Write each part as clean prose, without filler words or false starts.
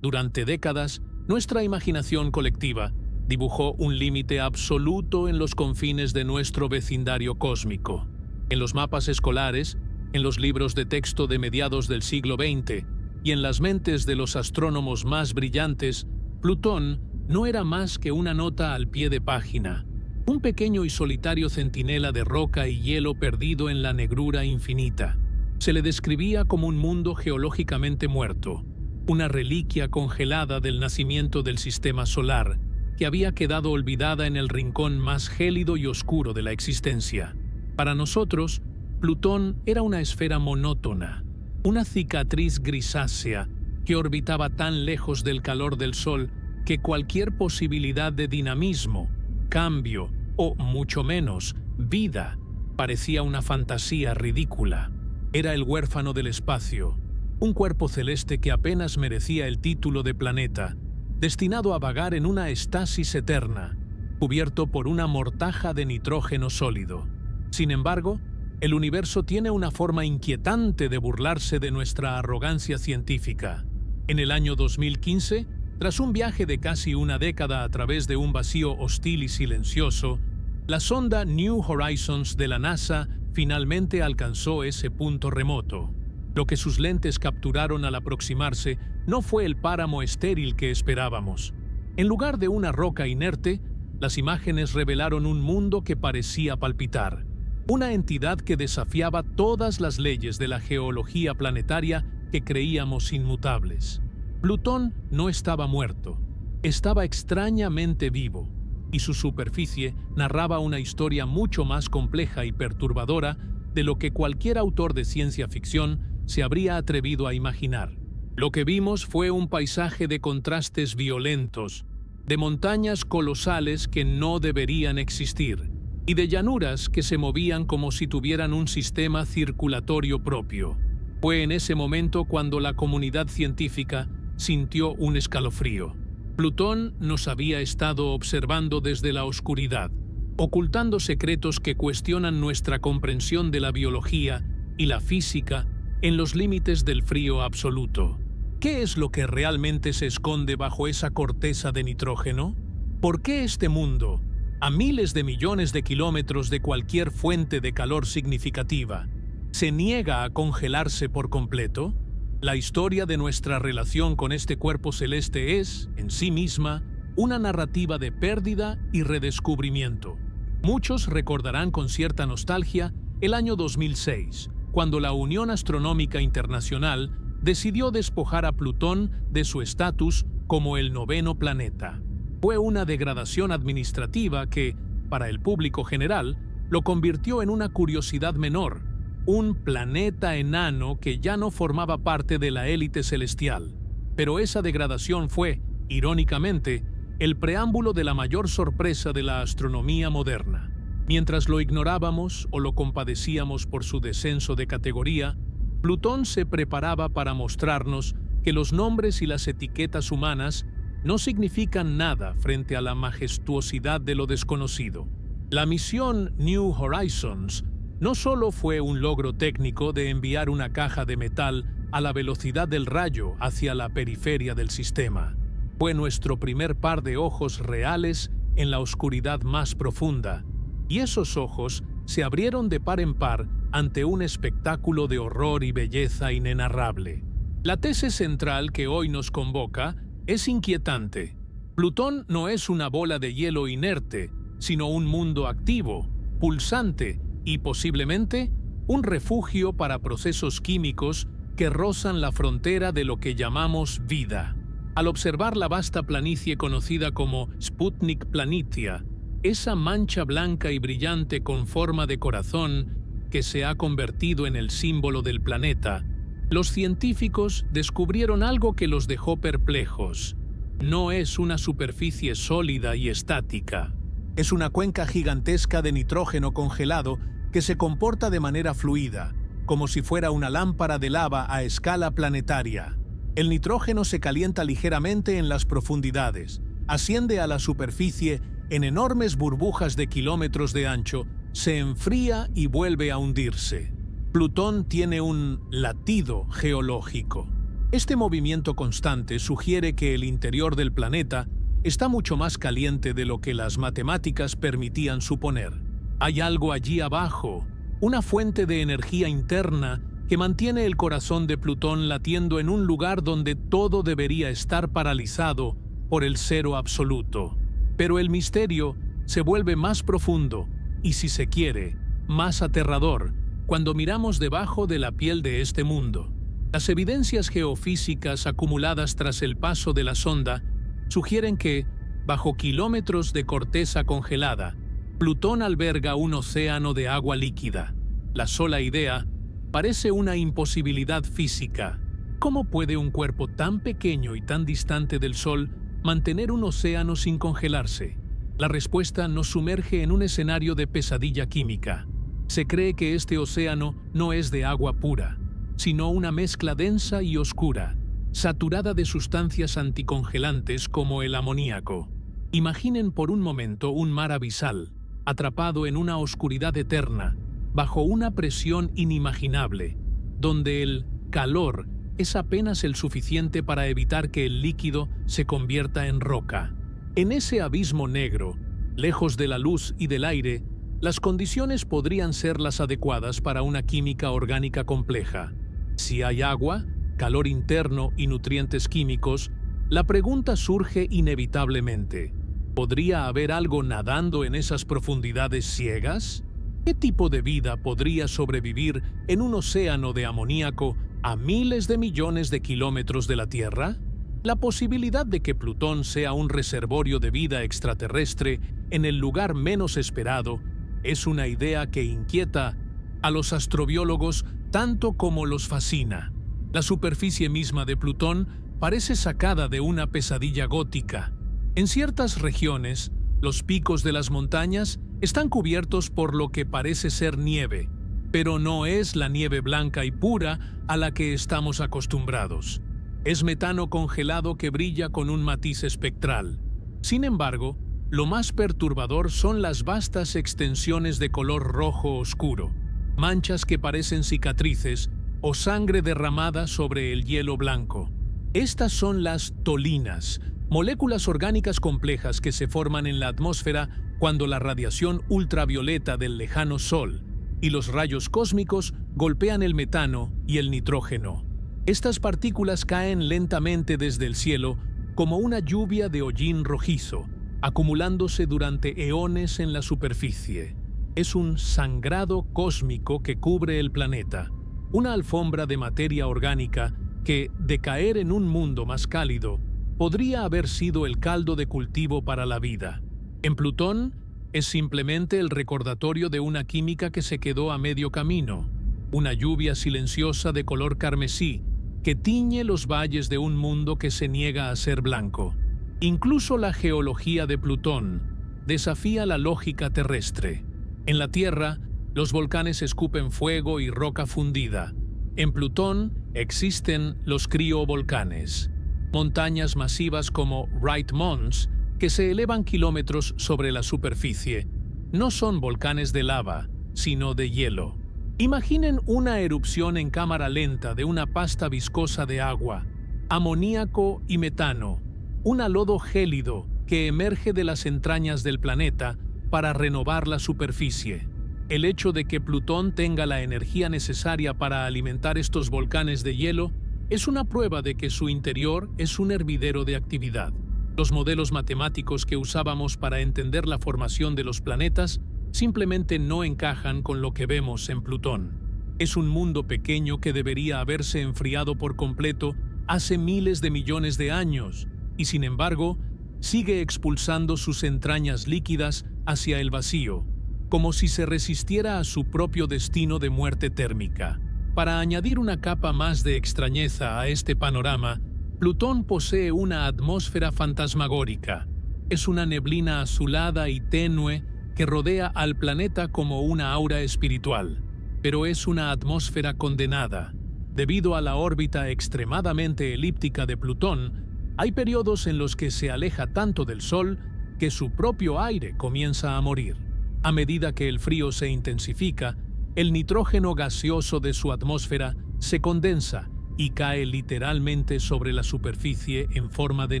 Durante décadas, nuestra imaginación colectiva dibujó un límite absoluto en los confines de nuestro vecindario cósmico. En los mapas escolares, en los libros de texto de mediados del siglo XX y en las mentes de los astrónomos más brillantes, Plutón no era más que una nota al pie de página, un pequeño y solitario centinela de roca y hielo perdido en la negrura infinita. Se le describía como un mundo geológicamente muerto, una reliquia congelada del nacimiento del sistema solar, que había quedado olvidada en el rincón más gélido y oscuro de la existencia. Para nosotros, Plutón era una esfera monótona, una cicatriz grisácea que orbitaba tan lejos del calor del Sol que cualquier posibilidad de dinamismo, cambio o, mucho menos, vida, parecía una fantasía ridícula. Era el huérfano del espacio, un cuerpo celeste que apenas merecía el título de planeta, destinado a vagar en una estasis eterna, cubierto por una mortaja de nitrógeno sólido. Sin embargo, el universo tiene una forma inquietante de burlarse de nuestra arrogancia científica. En el año 2015, tras un viaje de casi una década a través de un vacío hostil y silencioso, la sonda New Horizons de la NASA finalmente alcanzó ese punto remoto. Lo que sus lentes capturaron al aproximarse no fue el páramo estéril que esperábamos. En lugar de una roca inerte, las imágenes revelaron un mundo que parecía palpitar, una entidad que desafiaba todas las leyes de la geología planetaria que creíamos inmutables. Plutón no estaba muerto, estaba extrañamente vivo, y su superficie narraba una historia mucho más compleja y perturbadora de lo que cualquier autor de ciencia ficción se habría atrevido a imaginar. Lo que vimos fue un paisaje de contrastes violentos, de montañas colosales que no deberían existir, y de llanuras que se movían como si tuvieran un sistema circulatorio propio. Fue en ese momento cuando la comunidad científica sintió un escalofrío. Plutón nos había estado observando desde la oscuridad, ocultando secretos que cuestionan nuestra comprensión de la biología y la física en los límites del frío absoluto. ¿Qué es lo que realmente se esconde bajo esa corteza de nitrógeno? ¿Por qué este mundo, a miles de millones de kilómetros de cualquier fuente de calor significativa, se niega a congelarse por completo? La historia de nuestra relación con este cuerpo celeste es, en sí misma, una narrativa de pérdida y redescubrimiento. Muchos recordarán con cierta nostalgia el año 2006, cuando la Unión Astronómica Internacional decidió despojar a Plutón de su estatus como el noveno planeta. Fue una degradación administrativa que, para el público general, lo convirtió en una curiosidad menor, un planeta enano que ya no formaba parte de la élite celestial. Pero esa degradación fue, irónicamente, el preámbulo de la mayor sorpresa de la astronomía moderna. Mientras lo ignorábamos o lo compadecíamos por su descenso de categoría, Plutón se preparaba para mostrarnos que los nombres y las etiquetas humanas no significan nada frente a la majestuosidad de lo desconocido. La misión New Horizons no solo fue un logro técnico de enviar una caja de metal a la velocidad del rayo hacia la periferia del sistema. Fue nuestro primer par de ojos reales en la oscuridad más profunda, y esos ojos se abrieron de par en par ante un espectáculo de horror y belleza inenarrable. La tesis central que hoy nos convoca es inquietante. Plutón no es una bola de hielo inerte, sino un mundo activo, pulsante y posiblemente un refugio para procesos químicos que rozan la frontera de lo que llamamos vida. Al observar la vasta planicie conocida como Sputnik Planitia, esa mancha blanca y brillante con forma de corazón que se ha convertido en el símbolo del planeta, los científicos descubrieron algo que los dejó perplejos. No es una superficie sólida y estática. Es una cuenca gigantesca de nitrógeno congelado que se comporta de manera fluida, como si fuera una lámpara de lava a escala planetaria. El nitrógeno se calienta ligeramente en las profundidades, asciende a la superficie en enormes burbujas de kilómetros de ancho, se enfría y vuelve a hundirse. Plutón tiene un latido geológico. Este movimiento constante sugiere que el interior del planeta está mucho más caliente de lo que las matemáticas permitían suponer. Hay algo allí abajo, una fuente de energía interna que mantiene el corazón de Plutón latiendo en un lugar donde todo debería estar paralizado por el cero absoluto. Pero el misterio se vuelve más profundo y, si se quiere, más aterrador cuando miramos debajo de la piel de este mundo. Las evidencias geofísicas acumuladas tras el paso de la sonda sugieren que, bajo kilómetros de corteza congelada, Plutón alberga un océano de agua líquida. La sola idea parece una imposibilidad física. ¿Cómo puede un cuerpo tan pequeño y tan distante del Sol mantener un océano sin congelarse? La respuesta nos sumerge en un escenario de pesadilla química. Se cree que este océano no es de agua pura, sino una mezcla densa y oscura, saturada de sustancias anticongelantes como el amoníaco. Imaginen por un momento un mar abisal, atrapado en una oscuridad eterna, bajo una presión inimaginable, donde el calor es apenas el suficiente para evitar que el líquido se convierta en roca. En ese abismo negro, lejos de la luz y del aire, las condiciones podrían ser las adecuadas para una química orgánica compleja. Si hay agua, calor interno y nutrientes químicos, la pregunta surge inevitablemente: ¿podría haber algo nadando en esas profundidades ciegas? ¿Qué tipo de vida podría sobrevivir en un océano de amoníaco a miles de millones de kilómetros de la Tierra? La posibilidad de que Plutón sea un reservorio de vida extraterrestre en el lugar menos esperado es una idea que inquieta a los astrobiólogos tanto como los fascina. La superficie misma de Plutón parece sacada de una pesadilla gótica. En ciertas regiones, los picos de las montañas están cubiertos por lo que parece ser nieve, pero no es la nieve blanca y pura a la que estamos acostumbrados. Es metano congelado que brilla con un matiz espectral. Sin embargo, lo más perturbador son las vastas extensiones de color rojo oscuro, manchas que parecen cicatrices o sangre derramada sobre el hielo blanco. Estas son las tolinas, moléculas orgánicas complejas que se forman en la atmósfera cuando la radiación ultravioleta del lejano Sol y los rayos cósmicos golpean el metano y el nitrógeno. Estas partículas caen lentamente desde el cielo como una lluvia de hollín rojizo, acumulándose durante eones en la superficie. Es un sangrado cósmico que cubre el planeta, una alfombra de materia orgánica que, de caer en un mundo más cálido, podría haber sido el caldo de cultivo para la vida. En Plutón, es simplemente el recordatorio de una química que se quedó a medio camino, una lluvia silenciosa de color carmesí que tiñe los valles de un mundo que se niega a ser blanco. Incluso la geología de Plutón desafía la lógica terrestre. En la Tierra, los volcanes escupen fuego y roca fundida. En Plutón existen los criovolcanes, montañas masivas como Wright Mons, que se elevan kilómetros sobre la superficie. No son volcanes de lava, sino de hielo. Imaginen una erupción en cámara lenta de una pasta viscosa de agua, amoníaco y metano, un lodo gélido que emerge de las entrañas del planeta para renovar la superficie. El hecho de que Plutón tenga la energía necesaria para alimentar estos volcanes de hielo es una prueba de que su interior es un hervidero de actividad. Los modelos matemáticos que usábamos para entender la formación de los planetas simplemente no encajan con lo que vemos en Plutón. Es un mundo pequeño que debería haberse enfriado por completo hace miles de millones de años y, sin embargo, sigue expulsando sus entrañas líquidas hacia el vacío, como si se resistiera a su propio destino de muerte térmica. Para añadir una capa más de extrañeza a este panorama, Plutón posee una atmósfera fantasmagórica. Es una neblina azulada y tenue que rodea al planeta como una aura espiritual, pero es una atmósfera condenada. Debido a la órbita extremadamente elíptica de Plutón, hay periodos en los que se aleja tanto del Sol que su propio aire comienza a morir. A medida que el frío se intensifica, el nitrógeno gaseoso de su atmósfera se condensa y cae literalmente sobre la superficie en forma de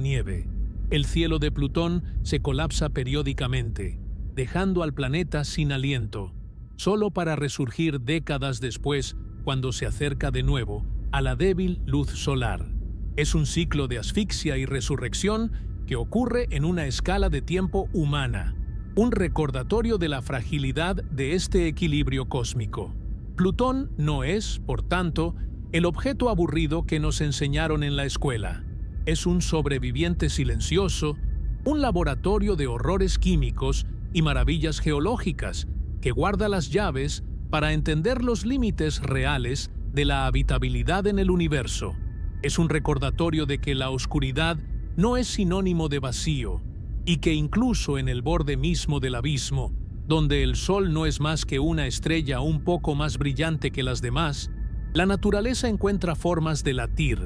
nieve. El cielo de Plutón se colapsa periódicamente, dejando al planeta sin aliento, solo para resurgir décadas después cuando se acerca de nuevo a la débil luz solar. Es un ciclo de asfixia y resurrección que ocurre en una escala de tiempo humana, un recordatorio de la fragilidad de este equilibrio cósmico. Plutón no es, por tanto, el objeto aburrido que nos enseñaron en la escuela. Es un sobreviviente silencioso, un laboratorio de horrores químicos y maravillas geológicas que guarda las llaves para entender los límites reales de la habitabilidad en el universo. Es un recordatorio de que la oscuridad no es sinónimo de vacío y que incluso en el borde mismo del abismo, donde el Sol no es más que una estrella un poco más brillante que las demás, la naturaleza encuentra formas de latir,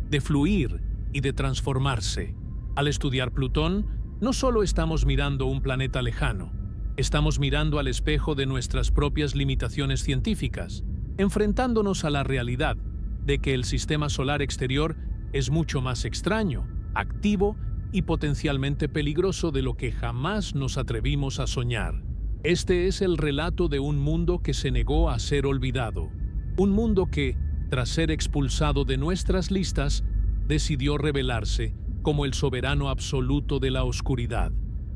de fluir y de transformarse. Al estudiar Plutón, no solo estamos mirando un planeta lejano, estamos mirando al espejo de nuestras propias limitaciones científicas, enfrentándonos a la realidad de que el sistema solar exterior es mucho más extraño, activo y potencialmente peligroso de lo que jamás nos atrevimos a soñar. Este es el relato de un mundo que se negó a ser olvidado, un mundo que, tras ser expulsado de nuestras listas, decidió revelarse como el soberano absoluto de la oscuridad.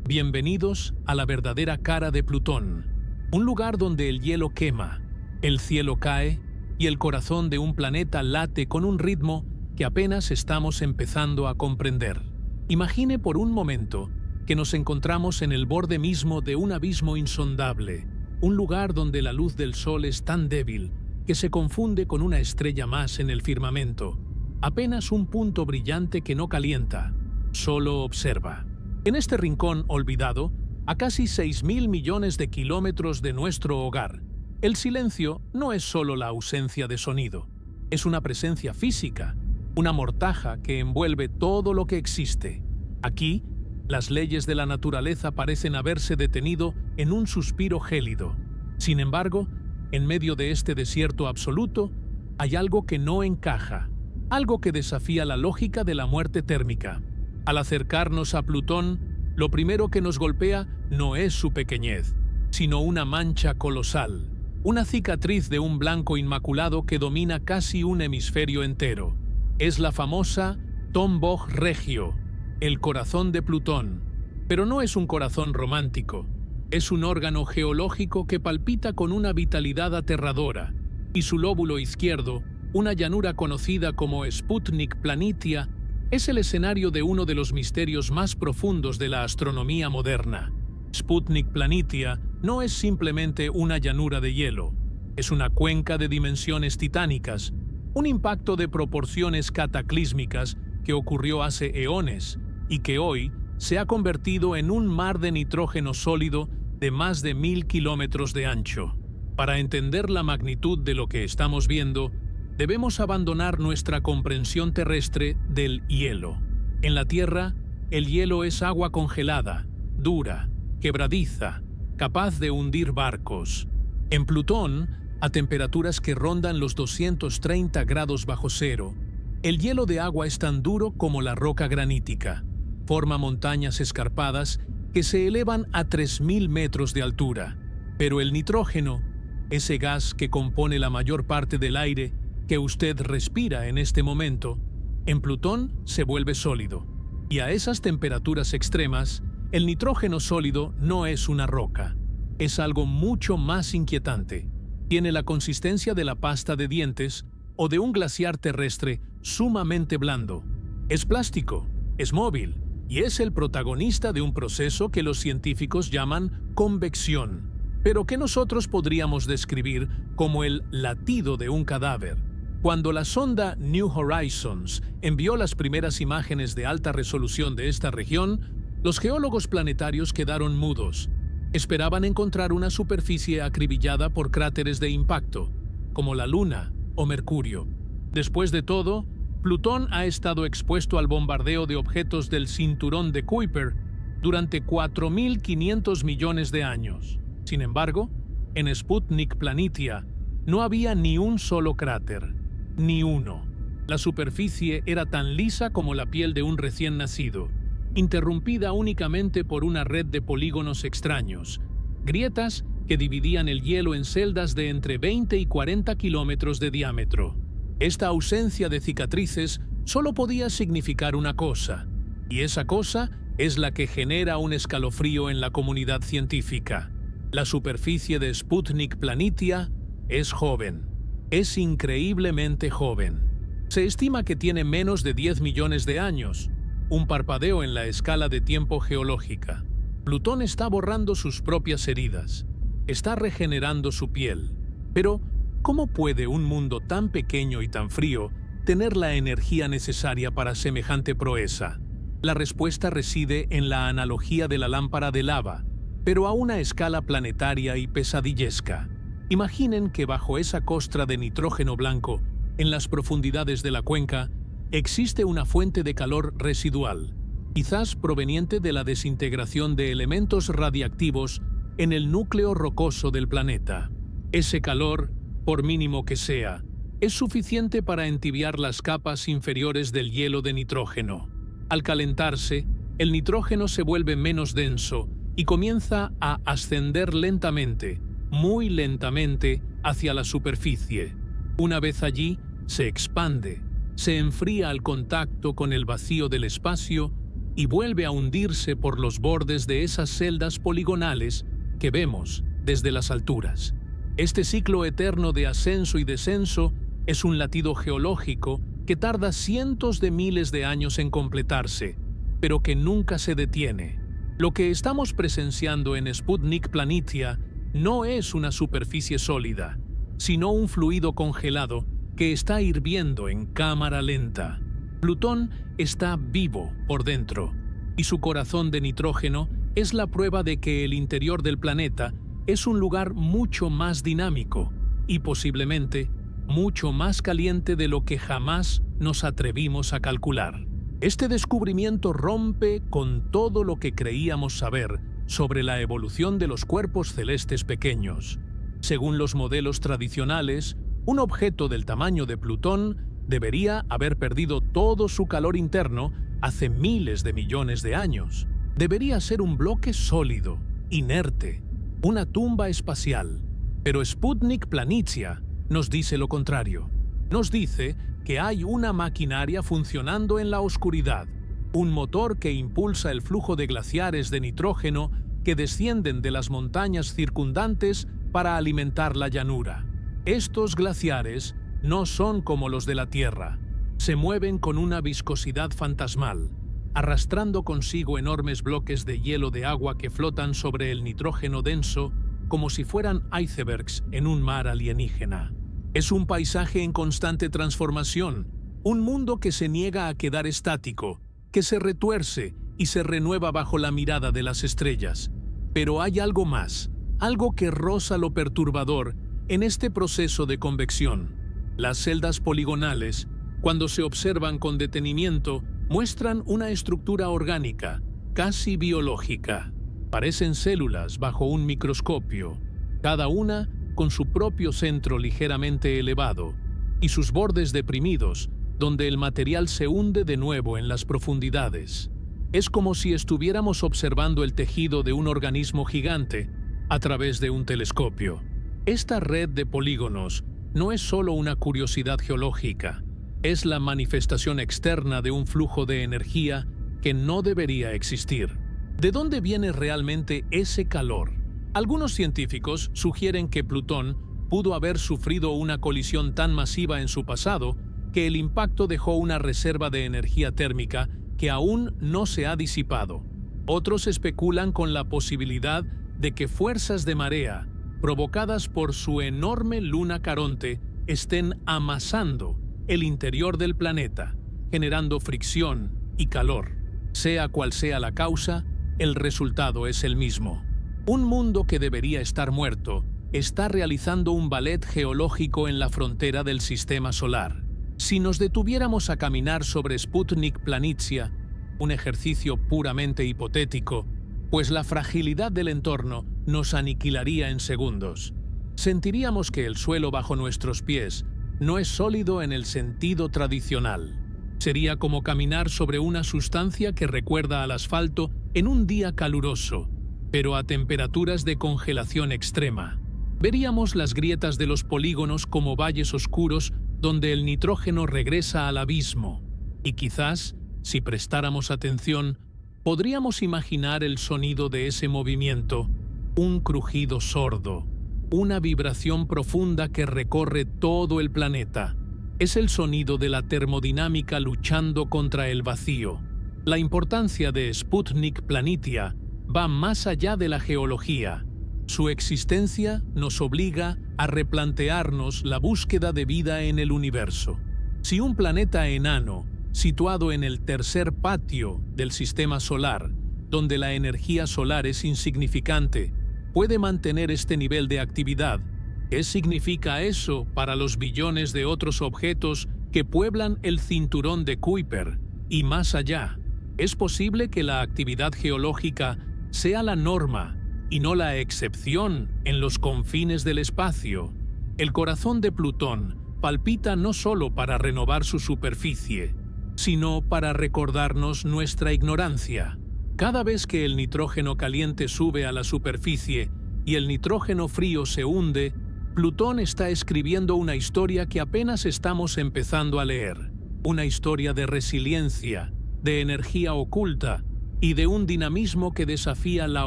Bienvenidos a la verdadera cara de Plutón, un lugar donde el hielo quema, el cielo cae y el corazón de un planeta late con un ritmo que apenas estamos empezando a comprender. Imagine por un momento que nos encontramos en el borde mismo de un abismo insondable, un lugar donde la luz del sol es tan débil que se confunde con una estrella más en el firmamento, apenas un punto brillante que no calienta, solo observa. En este rincón olvidado, a casi 6.000 millones de kilómetros de nuestro hogar, el silencio no es solo la ausencia de sonido, es una presencia física, una mortaja que envuelve todo lo que existe. Aquí, las leyes de la naturaleza parecen haberse detenido en un suspiro gélido. Sin embargo, en medio de este desierto absoluto, hay algo que no encaja, algo que desafía la lógica de la muerte térmica. Al acercarnos a Plutón, lo primero que nos golpea no es su pequeñez, sino una mancha colosal, una cicatriz de un blanco inmaculado que domina casi un hemisferio entero. Es la famosa Tombaugh Regio, el corazón de Plutón. Pero no es un corazón romántico, es un órgano geológico que palpita con una vitalidad aterradora, y su lóbulo izquierdo, una llanura conocida como Sputnik Planitia, es el escenario de uno de los misterios más profundos de la astronomía moderna. Sputnik Planitia no es simplemente una llanura de hielo, es una cuenca de dimensiones titánicas, un impacto de proporciones cataclísmicas que ocurrió hace eones y que hoy se ha convertido en un mar de nitrógeno sólido de más de 1.000 kilómetros de ancho. Para entender la magnitud de lo que estamos viendo, debemos abandonar nuestra comprensión terrestre del hielo. En la Tierra, el hielo es agua congelada, dura, quebradiza, capaz de hundir barcos. En Plutón, a temperaturas que rondan los 230 grados bajo cero, el hielo de agua es tan duro como la roca granítica. Forma montañas escarpadas que se elevan a 3.000 metros de altura. Pero el nitrógeno, ese gas que compone la mayor parte del aire que usted respira en este momento, en Plutón se vuelve sólido. Y a esas temperaturas extremas, el nitrógeno sólido no es una roca, es algo mucho más inquietante. Tiene la consistencia de la pasta de dientes o de un glaciar terrestre sumamente blando. Es plástico, es móvil y es el protagonista de un proceso que los científicos llaman convección, pero que nosotros podríamos describir como el latido de un cadáver. Cuando la sonda New Horizons envió las primeras imágenes de alta resolución de esta región, los geólogos planetarios quedaron mudos. Esperaban encontrar una superficie acribillada por cráteres de impacto, como la Luna o Mercurio. Después de todo, Plutón ha estado expuesto al bombardeo de objetos del cinturón de Kuiper durante 4.500 millones de años. Sin embargo, en Sputnik Planitia no había ni un solo cráter, ni uno. La superficie era tan lisa como la piel de un recién nacido, interrumpida únicamente por una red de polígonos extraños, grietas que dividían el hielo en celdas de entre 20 y 40 kilómetros de diámetro. Esta ausencia de cicatrices solo podía significar una cosa, y esa cosa es la que genera un escalofrío en la comunidad científica. La superficie de Sputnik Planitia es joven. Es increíblemente joven. Se estima que tiene menos de 10 millones de años, un parpadeo en la escala de tiempo geológica. Plutón está borrando sus propias heridas. Está regenerando su piel. Pero, ¿cómo puede un mundo tan pequeño y tan frío tener la energía necesaria para semejante proeza? La respuesta reside en la analogía de la lámpara de lava, pero a una escala planetaria y pesadillesca. Imaginen que bajo esa costra de nitrógeno blanco, en las profundidades de la cuenca, existe una fuente de calor residual, quizás proveniente de la desintegración de elementos radiactivos en el núcleo rocoso del planeta. Ese calor, por mínimo que sea, es suficiente para entibiar las capas inferiores del hielo de nitrógeno. Al calentarse, el nitrógeno se vuelve menos denso y comienza a ascender lentamente, muy lentamente, hacia la superficie. Una vez allí, se expande, se enfría al contacto con el vacío del espacio y vuelve a hundirse por los bordes de esas celdas poligonales que vemos desde las alturas. Este ciclo eterno de ascenso y descenso es un latido geológico que tarda cientos de miles de años en completarse, pero que nunca se detiene. Lo que estamos presenciando en Sputnik Planitia no es una superficie sólida, sino un fluido congelado que está hirviendo en cámara lenta. Plutón está vivo por dentro, y su corazón de nitrógeno es la prueba de que el interior del planeta es un lugar mucho más dinámico y posiblemente mucho más caliente de lo que jamás nos atrevimos a calcular. Este descubrimiento rompe con todo lo que creíamos saber sobre la evolución de los cuerpos celestes pequeños. Según los modelos tradicionales, un objeto del tamaño de Plutón debería haber perdido todo su calor interno hace miles de millones de años. Debería ser un bloque sólido, inerte, una tumba espacial. Pero Sputnik Planitia nos dice lo contrario. Nos dice que hay una maquinaria funcionando en la oscuridad, un motor que impulsa el flujo de glaciares de nitrógeno que descienden de las montañas circundantes para alimentar la llanura. Estos glaciares no son como los de la Tierra. Se mueven con una viscosidad fantasmal, arrastrando consigo enormes bloques de hielo de agua que flotan sobre el nitrógeno denso como si fueran icebergs en un mar alienígena. Es un paisaje en constante transformación, un mundo que se niega a quedar estático, que se retuerce y se renueva bajo la mirada de las estrellas. Pero hay algo más, algo que roza lo perturbador en este proceso de convección. Las celdas poligonales, cuando se observan con detenimiento, muestran una estructura orgánica, casi biológica. Parecen células bajo un microscopio, cada una con su propio centro ligeramente elevado y sus bordes deprimidos, donde el material se hunde de nuevo en las profundidades. Es como si estuviéramos observando el tejido de un organismo gigante a través de un telescopio. Esta red de polígonos no es solo una curiosidad geológica, es la manifestación externa de un flujo de energía que no debería existir. ¿De dónde viene realmente ese calor? Algunos científicos sugieren que Plutón pudo haber sufrido una colisión tan masiva en su pasado que el impacto dejó una reserva de energía térmica que aún no se ha disipado. Otros especulan con la posibilidad de que fuerzas de marea, provocadas por su enorme luna Caronte, estén amasando el interior del planeta, generando fricción y calor. Sea cual sea la causa, el resultado es el mismo. Un mundo que debería estar muerto está realizando un ballet geológico en la frontera del sistema solar. Si nos detuviéramos a caminar sobre Sputnik Planitia, un ejercicio puramente hipotético, pues la fragilidad del entorno nos aniquilaría en segundos. Sentiríamos que el suelo bajo nuestros pies no es sólido en el sentido tradicional. Sería como caminar sobre una sustancia que recuerda al asfalto en un día caluroso, pero a temperaturas de congelación extrema. Veríamos las grietas de los polígonos como valles oscuros donde el nitrógeno regresa al abismo, y quizás, si prestáramos atención, podríamos imaginar el sonido de ese movimiento, un crujido sordo, una vibración profunda que recorre todo el planeta. Es el sonido de la termodinámica luchando contra el vacío. La importancia de Sputnik Planitia va más allá de la geología. Su existencia nos obliga a replantearnos la búsqueda de vida en el universo. Si un planeta enano, situado en el tercer patio del sistema solar, donde la energía solar es insignificante, puede mantener este nivel de actividad, ¿qué significa eso para los billones de otros objetos que pueblan el cinturón de Kuiper y más allá? Es posible que la actividad geológica sea la norma y no la excepción en los confines del espacio. El corazón de Plutón palpita no solo para renovar su superficie, sino para recordarnos nuestra ignorancia. Cada vez que el nitrógeno caliente sube a la superficie y el nitrógeno frío se hunde, Plutón está escribiendo una historia que apenas estamos empezando a leer. Una historia de resiliencia, de energía oculta y de un dinamismo que desafía la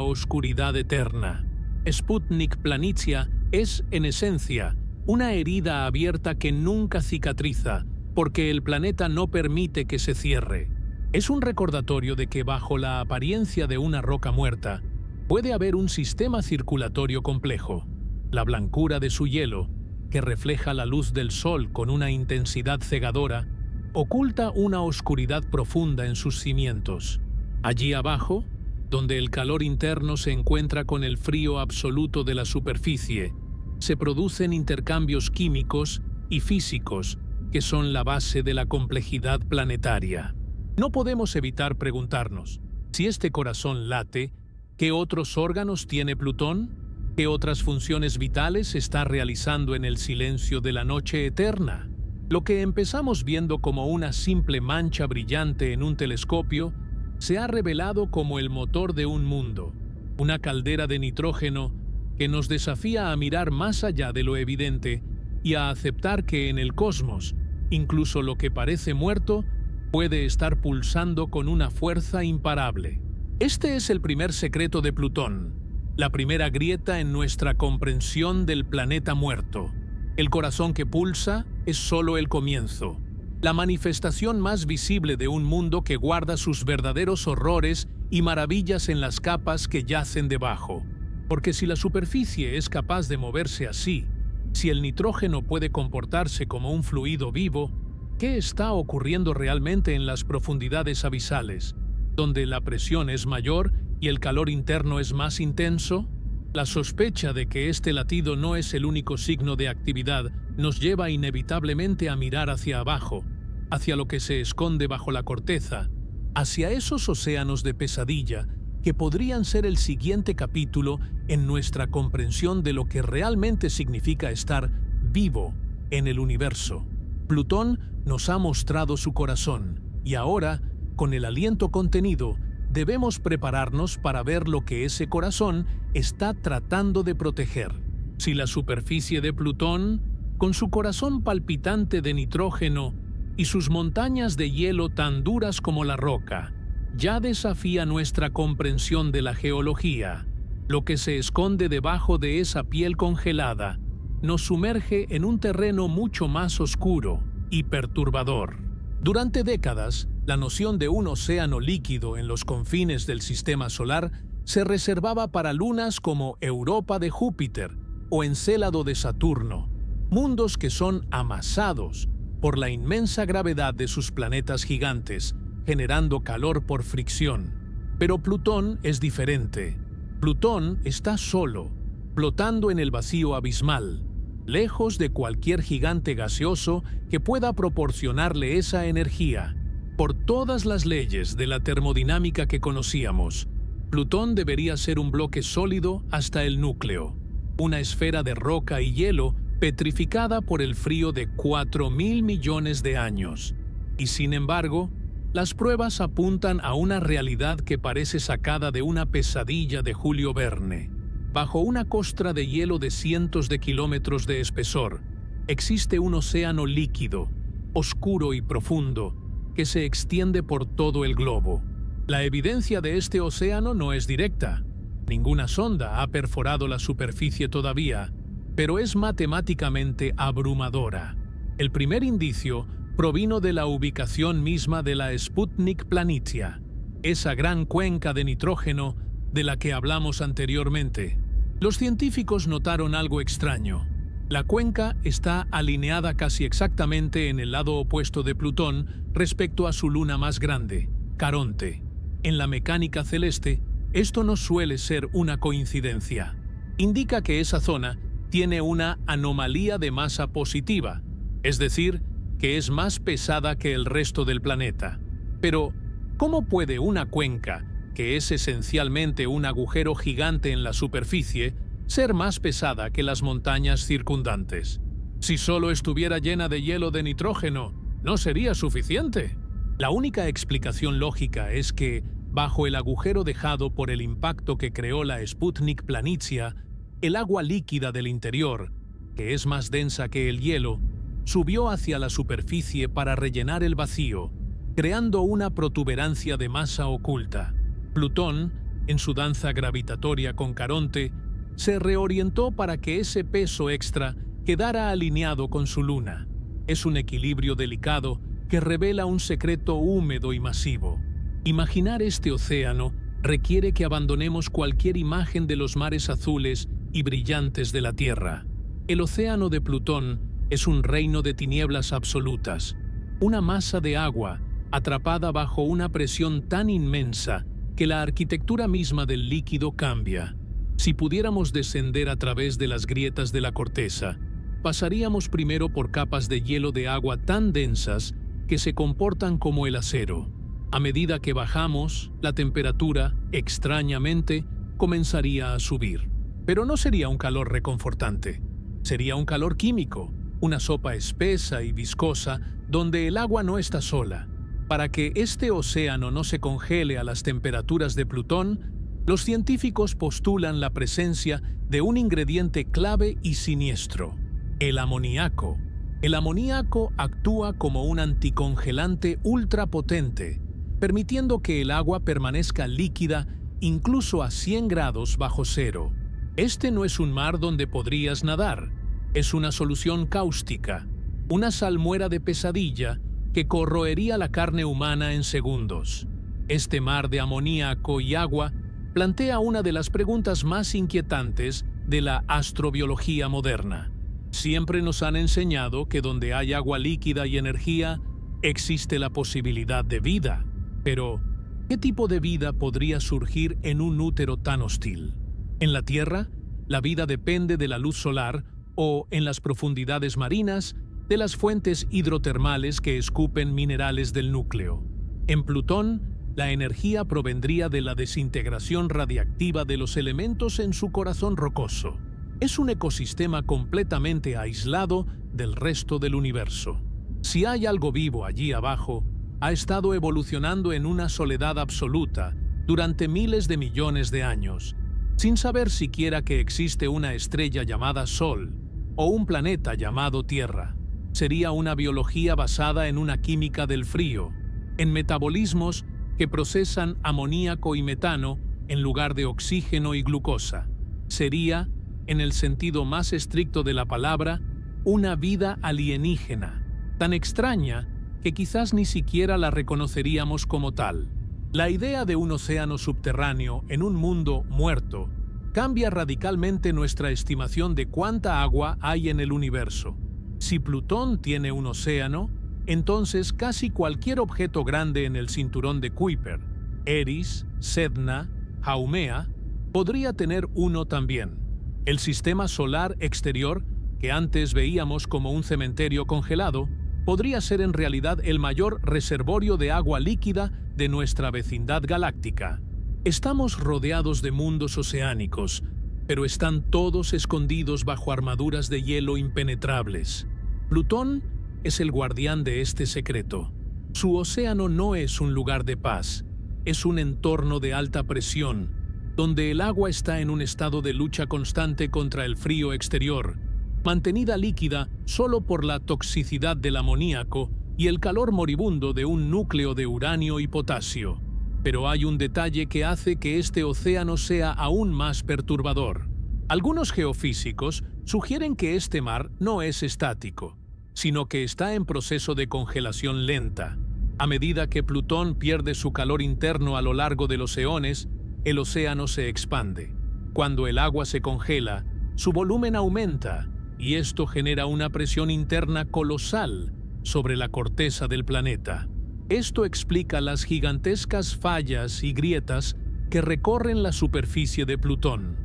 oscuridad eterna. Sputnik Planitia es, en esencia, una herida abierta que nunca cicatriza, porque el planeta no permite que se cierre. Es un recordatorio de que bajo la apariencia de una roca muerta, puede haber un sistema circulatorio complejo. La blancura de su hielo, que refleja la luz del sol con una intensidad cegadora, oculta una oscuridad profunda en sus cimientos. Allí abajo, donde el calor interno se encuentra con el frío absoluto de la superficie, se producen intercambios químicos y físicos que son la base de la complejidad planetaria. No podemos evitar preguntarnos, si este corazón late, ¿qué otros órganos tiene Plutón? ¿Qué otras funciones vitales está realizando en el silencio de la noche eterna? Lo que empezamos viendo como una simple mancha brillante en un telescopio se ha revelado como el motor de un mundo, una caldera de nitrógeno que nos desafía a mirar más allá de lo evidente y a aceptar que en el cosmos, incluso lo que parece muerto, puede estar pulsando con una fuerza imparable. Este es el primer secreto de Plutón, la primera grieta en nuestra comprensión del planeta muerto. El corazón que pulsa es solo el comienzo, la manifestación más visible de un mundo que guarda sus verdaderos horrores y maravillas en las capas que yacen debajo. Porque si la superficie es capaz de moverse así, si el nitrógeno puede comportarse como un fluido vivo, ¿qué está ocurriendo realmente en las profundidades abisales, donde la presión es mayor y el calor interno es más intenso? La sospecha de que este latido no es el único signo de actividad nos lleva inevitablemente a mirar hacia abajo, hacia lo que se esconde bajo la corteza, hacia esos océanos de pesadilla que podrían ser el siguiente capítulo en nuestra comprensión de lo que realmente significa estar vivo en el universo. Plutón nos ha mostrado su corazón y ahora, con el aliento contenido, debemos prepararnos para ver lo que ese corazón está tratando de proteger. Si la superficie de Plutón, con su corazón palpitante de nitrógeno y sus montañas de hielo tan duras como la roca, ya desafía nuestra comprensión de la geología, lo que se esconde debajo de esa piel congelada nos sumerge en un terreno mucho más oscuro y perturbador. Durante décadas, la noción de un océano líquido en los confines del sistema solar se reservaba para lunas como Europa de Júpiter o Encélado de Saturno, mundos que son amasados por la inmensa gravedad de sus planetas gigantes, generando calor por fricción. Pero Plutón es diferente. Plutón está solo, flotando en el vacío abismal, lejos de cualquier gigante gaseoso que pueda proporcionarle esa energía. Por todas las leyes de la termodinámica que conocíamos, Plutón debería ser un bloque sólido hasta el núcleo, una esfera de roca y hielo petrificada por el frío de 4.000 millones de años. Y sin embargo, las pruebas apuntan a una realidad que parece sacada de una pesadilla de Julio Verne. Bajo una costra de hielo de cientos de kilómetros de espesor, existe un océano líquido, oscuro y profundo, que se extiende por todo el globo. La evidencia de este océano no es directa. Ninguna sonda ha perforado la superficie todavía, pero es matemáticamente abrumadora. El primer indicio provino de la ubicación misma de la Sputnik Planitia, esa gran cuenca de nitrógeno de la que hablamos anteriormente. Los científicos notaron algo extraño. La cuenca está alineada casi exactamente en el lado opuesto de Plutón respecto a su luna más grande, Caronte. En la mecánica celeste, esto no suele ser una coincidencia. Indica que esa zona tiene una anomalía de masa positiva, es decir, que es más pesada que el resto del planeta. Pero, ¿cómo puede una cuenca, que es esencialmente un agujero gigante en la superficie, ser más pesada que las montañas circundantes? Si solo estuviera llena de hielo de nitrógeno, ¿no sería suficiente? La única explicación lógica es que, bajo el agujero dejado por el impacto que creó la Sputnik Planitia, el agua líquida del interior, que es más densa que el hielo, subió hacia la superficie para rellenar el vacío, creando una protuberancia de masa oculta. Plutón, en su danza gravitatoria con Caronte, se reorientó para que ese peso extra quedara alineado con su luna. Es un equilibrio delicado que revela un secreto húmedo y masivo. Imaginar este océano requiere que abandonemos cualquier imagen de los mares azules y brillantes de la Tierra. El océano de Plutón es un reino de tinieblas absolutas, una masa de agua atrapada bajo una presión tan inmensa que la arquitectura misma del líquido cambia. Si pudiéramos descender a través de las grietas de la corteza, pasaríamos primero por capas de hielo de agua tan densas que se comportan como el acero. A medida que bajamos, la temperatura, extrañamente, comenzaría a subir. Pero no sería un calor reconfortante. Sería un calor químico, una sopa espesa y viscosa donde el agua no está sola. Para que este océano no se congele a las temperaturas de Plutón, los científicos postulan la presencia de un ingrediente clave y siniestro: el amoníaco. El amoníaco actúa como un anticongelante ultrapotente, permitiendo que el agua permanezca líquida incluso a 100 grados bajo cero. Este no es un mar donde podrías nadar, es una solución cáustica, una salmuera de pesadilla que corroería la carne humana en segundos. Este mar de amoníaco y agua plantea una de las preguntas más inquietantes de la astrobiología moderna. Siempre nos han enseñado que donde hay agua líquida y energía, existe la posibilidad de vida. Pero, ¿qué tipo de vida podría surgir en un útero tan hostil? En la Tierra, la vida depende de la luz solar o, en las profundidades marinas, de las fuentes hidrotermales que escupen minerales del núcleo. En Plutón, la energía provendría de la desintegración radiactiva de los elementos en su corazón rocoso. Es un ecosistema completamente aislado del resto del universo. Si hay algo vivo allí abajo, ha estado evolucionando en una soledad absoluta durante miles de millones de años, sin saber siquiera que existe una estrella llamada Sol o un planeta llamado Tierra. Sería una biología basada en una química del frío, en metabolismos que procesan amoníaco y metano en lugar de oxígeno y glucosa. Sería, en el sentido más estricto de la palabra, una vida alienígena, tan extraña que quizás ni siquiera la reconoceríamos como tal. La idea de un océano subterráneo en un mundo muerto cambia radicalmente nuestra estimación de cuánta agua hay en el universo. Si Plutón tiene un océano, entonces casi cualquier objeto grande en el cinturón de Kuiper, Eris, Sedna, Haumea, podría tener uno también. El sistema solar exterior, que antes veíamos como un cementerio congelado, podría ser en realidad el mayor reservorio de agua líquida de nuestra vecindad galáctica. Estamos rodeados de mundos oceánicos, pero están todos escondidos bajo armaduras de hielo impenetrables. Plutón es el guardián de este secreto. Su océano no es un lugar de paz, es un entorno de alta presión, donde el agua está en un estado de lucha constante contra el frío exterior, mantenida líquida solo por la toxicidad del amoníaco y el calor moribundo de un núcleo de uranio y potasio. Pero hay un detalle que hace que este océano sea aún más perturbador. Algunos geofísicos sugieren que este mar no es estático, sino que está en proceso de congelación lenta. A medida que Plutón pierde su calor interno a lo largo de los eones, el océano se expande. Cuando el agua se congela, su volumen aumenta, y esto genera una presión interna colosal sobre la corteza del planeta. Esto explica las gigantescas fallas y grietas que recorren la superficie de Plutón,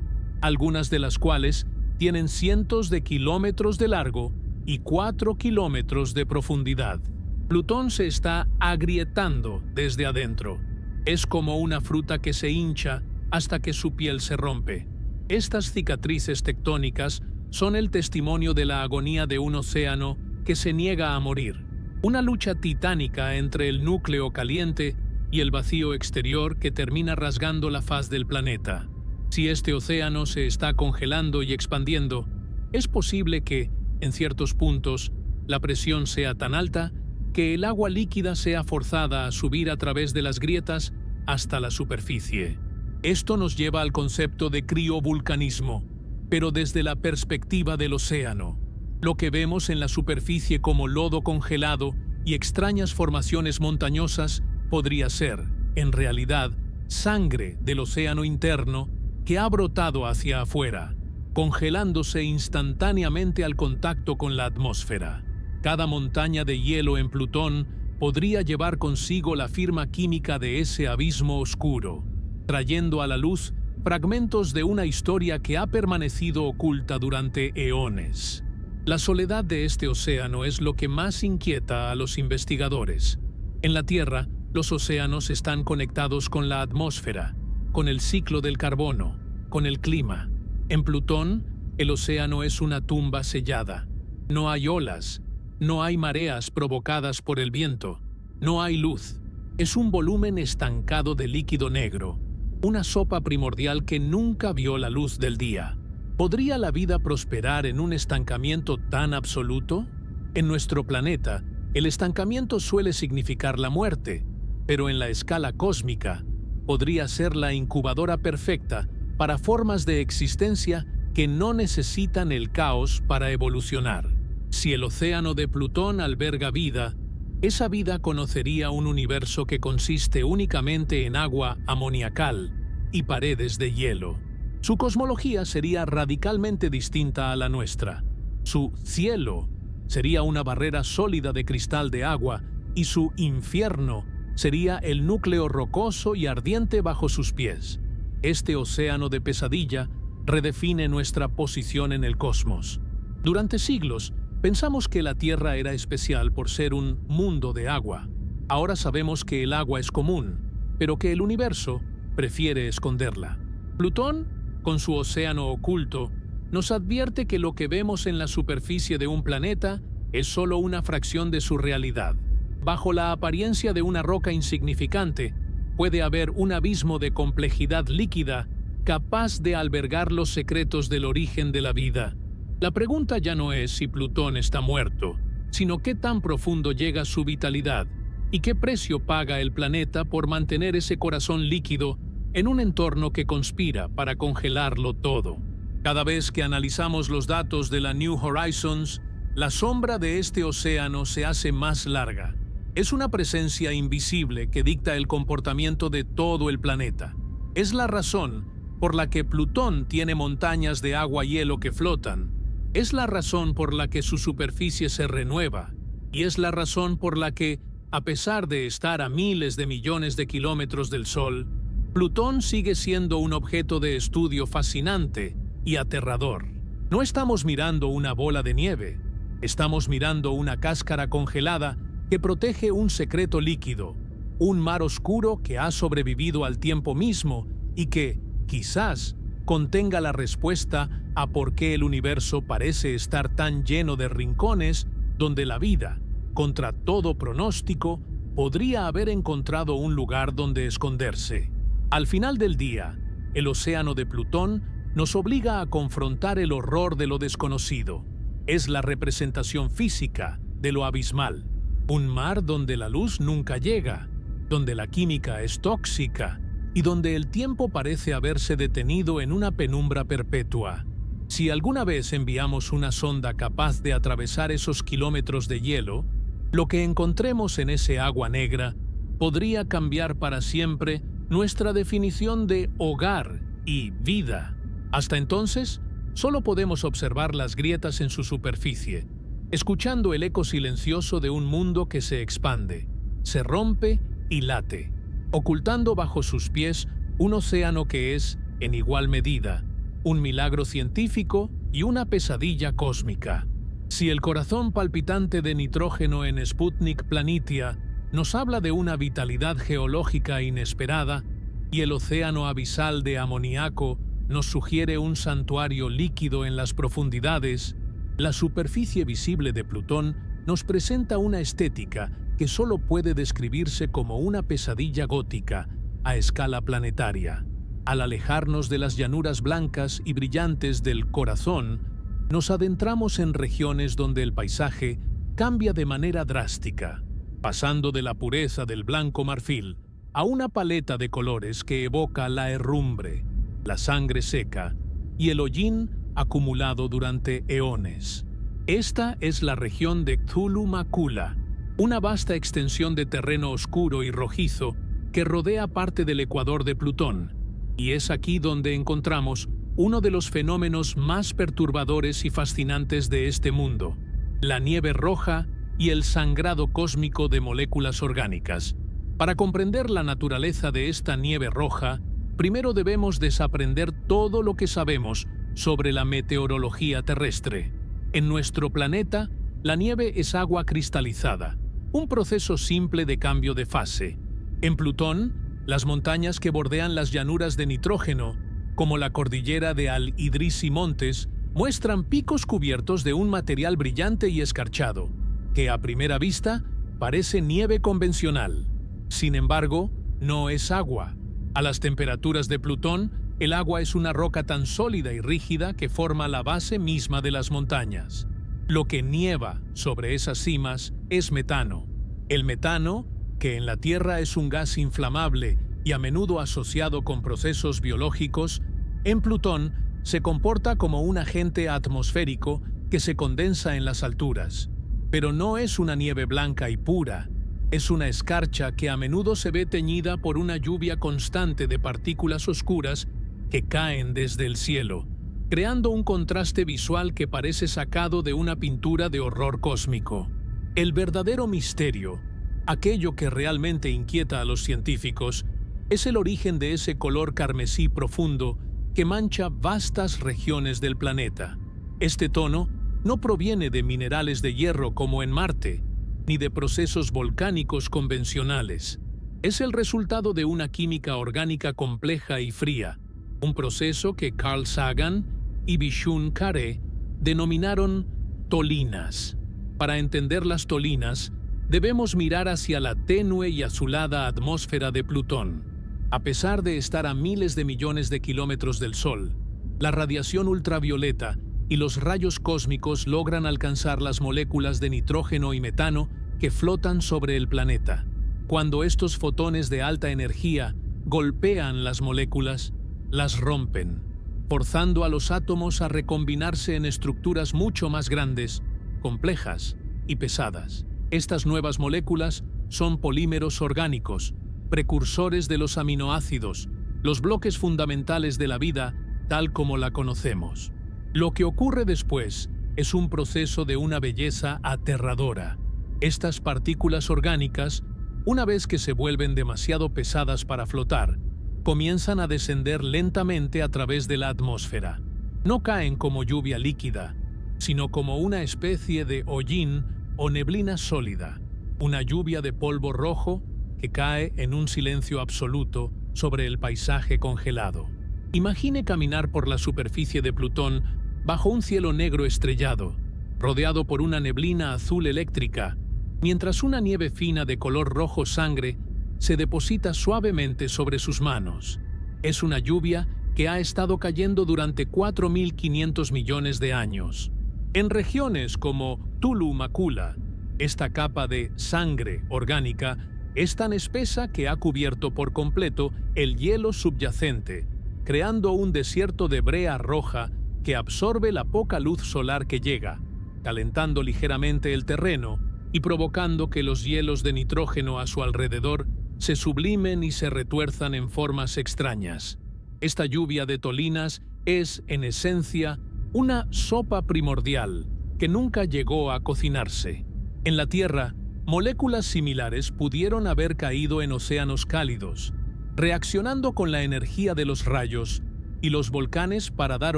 algunas de las cuales tienen cientos de kilómetros de largo y 4 kilómetros de profundidad. Plutón se está agrietando desde adentro. Es como una fruta que se hincha hasta que su piel se rompe. Estas cicatrices tectónicas son el testimonio de la agonía de un océano que se niega a morir. Una lucha titánica entre el núcleo caliente y el vacío exterior que termina rasgando la faz del planeta. Si este océano se está congelando y expandiendo, es posible que, en ciertos puntos, la presión sea tan alta que el agua líquida sea forzada a subir a través de las grietas hasta la superficie. Esto nos lleva al concepto de criovulcanismo, pero desde la perspectiva del océano. Lo que vemos en la superficie como lodo congelado y extrañas formaciones montañosas podría ser, en realidad, sangre del océano interno que ha brotado hacia afuera, congelándose instantáneamente al contacto con la atmósfera. Cada montaña de hielo en Plutón podría llevar consigo la firma química de ese abismo oscuro, trayendo a la luz fragmentos de una historia que ha permanecido oculta durante eones. La soledad de este océano es lo que más inquieta a los investigadores. En la Tierra, los océanos están conectados con la atmósfera, con el ciclo del carbono, con el clima. En Plutón, el océano es una tumba sellada. No hay olas, no hay mareas provocadas por el viento, no hay luz. Es un volumen estancado de líquido negro, una sopa primordial que nunca vio la luz del día. ¿Podría la vida prosperar en un estancamiento tan absoluto? En nuestro planeta, el estancamiento suele significar la muerte, pero en la escala cósmica, podría ser la incubadora perfecta para formas de existencia que no necesitan el caos para evolucionar. Si el océano de Plutón alberga vida, esa vida conocería un universo que consiste únicamente en agua amoniacal y paredes de hielo. Su cosmología sería radicalmente distinta a la nuestra. Su cielo sería una barrera sólida de cristal de agua y su infierno sería el núcleo rocoso y ardiente bajo sus pies. Este océano de pesadilla redefine nuestra posición en el cosmos. Durante siglos, pensamos que la Tierra era especial por ser un mundo de agua. Ahora sabemos que el agua es común, pero que el universo prefiere esconderla. Plutón, con su océano oculto, nos advierte que lo que vemos en la superficie de un planeta es solo una fracción de su realidad. Bajo la apariencia de una roca insignificante, puede haber un abismo de complejidad líquida capaz de albergar los secretos del origen de la vida. La pregunta ya no es si Plutón está muerto, sino qué tan profundo llega su vitalidad y qué precio paga el planeta por mantener ese corazón líquido en un entorno que conspira para congelarlo todo. Cada vez que analizamos los datos de la New Horizons, la sombra de este océano se hace más larga. Es una presencia invisible que dicta el comportamiento de todo el planeta. Es la razón por la que Plutón tiene montañas de agua-hielo que flotan. Es la razón por la que su superficie se renueva. Y es la razón por la que, a pesar de estar a miles de millones de kilómetros del Sol, Plutón sigue siendo un objeto de estudio fascinante y aterrador. No estamos mirando una bola de nieve, estamos mirando una cáscara congelada que protege un secreto líquido, un mar oscuro que ha sobrevivido al tiempo mismo y que, quizás, contenga la respuesta a por qué el universo parece estar tan lleno de rincones donde la vida, contra todo pronóstico, podría haber encontrado un lugar donde esconderse. Al final del día, el océano de Plutón nos obliga a confrontar el horror de lo desconocido. Es la representación física de lo abismal. Un mar donde la luz nunca llega, donde la química es tóxica y donde el tiempo parece haberse detenido en una penumbra perpetua. Si alguna vez enviamos una sonda capaz de atravesar esos kilómetros de hielo, lo que encontremos en ese agua negra podría cambiar para siempre nuestra definición de hogar y vida. Hasta entonces, solo podemos observar las grietas en su superficie, escuchando el eco silencioso de un mundo que se expande, se rompe y late, ocultando bajo sus pies un océano que es, en igual medida, un milagro científico y una pesadilla cósmica. Si el corazón palpitante de nitrógeno en Sputnik Planitia nos habla de una vitalidad geológica inesperada y el océano abisal de amoníaco nos sugiere un santuario líquido en las profundidades, la superficie visible de Plutón nos presenta una estética que solo puede describirse como una pesadilla gótica a escala planetaria. Al alejarnos de las llanuras blancas y brillantes del corazón, nos adentramos en regiones donde el paisaje cambia de manera drástica, pasando de la pureza del blanco marfil a una paleta de colores que evoca la herrumbre, la sangre seca y el hollín acumulado durante eones. Esta es la región de Cthulhu-Macula, una vasta extensión de terreno oscuro y rojizo que rodea parte del ecuador de Plutón, y es aquí donde encontramos uno de los fenómenos más perturbadores y fascinantes de este mundo, la nieve roja y el sangrado cósmico de moléculas orgánicas. Para comprender la naturaleza de esta nieve roja, primero debemos desaprender todo lo que sabemos sobre la meteorología terrestre. En nuestro planeta, la nieve es agua cristalizada, un proceso simple de cambio de fase. En Plutón, las montañas que bordean las llanuras de nitrógeno, como la cordillera de Al-Idrisi Montes, muestran picos cubiertos de un material brillante y escarchado, que a primera vista parece nieve convencional. Sin embargo, no es agua. A las temperaturas de Plutón, el agua es una roca tan sólida y rígida que forma la base misma de las montañas. Lo que nieva sobre esas cimas es metano. El metano, que en la Tierra es un gas inflamable y a menudo asociado con procesos biológicos, en Plutón se comporta como un agente atmosférico que se condensa en las alturas. Pero no es una nieve blanca y pura, es una escarcha que a menudo se ve teñida por una lluvia constante de partículas oscuras que caen desde el cielo, creando un contraste visual que parece sacado de una pintura de horror cósmico. El verdadero misterio, aquello que realmente inquieta a los científicos, es el origen de ese color carmesí profundo que mancha vastas regiones del planeta. Este tono no proviene de minerales de hierro como en Marte, ni de procesos volcánicos convencionales. Es el resultado de una química orgánica compleja y fría, un proceso que Carl Sagan y Vishnu Khare denominaron tolinas. Para entender las tolinas, debemos mirar hacia la tenue y azulada atmósfera de Plutón. A pesar de estar a miles de millones de kilómetros del Sol, la radiación ultravioleta y los rayos cósmicos logran alcanzar las moléculas de nitrógeno y metano que flotan sobre el planeta. Cuando estos fotones de alta energía golpean las moléculas, las rompen, forzando a los átomos a recombinarse en estructuras mucho más grandes, complejas y pesadas. Estas nuevas moléculas son polímeros orgánicos, precursores de los aminoácidos, los bloques fundamentales de la vida tal como la conocemos. Lo que ocurre después es un proceso de una belleza aterradora. Estas partículas orgánicas, una vez que se vuelven demasiado pesadas para flotar, comienzan a descender lentamente a través de la atmósfera. No caen como lluvia líquida, sino como una especie de hollín o neblina sólida, una lluvia de polvo rojo que cae en un silencio absoluto sobre el paisaje congelado. Imagine caminar por la superficie de Plutón bajo un cielo negro estrellado, rodeado por una neblina azul eléctrica, mientras una nieve fina de color rojo sangre se deposita suavemente sobre sus manos. Es una lluvia que ha estado cayendo durante 4.500 millones de años. En regiones como Tulu-Macula, esta capa de sangre orgánica es tan espesa que ha cubierto por completo el hielo subyacente, creando un desierto de brea roja que absorbe la poca luz solar que llega, calentando ligeramente el terreno y provocando que los hielos de nitrógeno a su alrededor se sublimen y se retuerzan en formas extrañas. Esta lluvia de tolinas es, en esencia, una sopa primordial que nunca llegó a cocinarse. En la Tierra, moléculas similares pudieron haber caído en océanos cálidos, reaccionando con la energía de los rayos y los volcanes para dar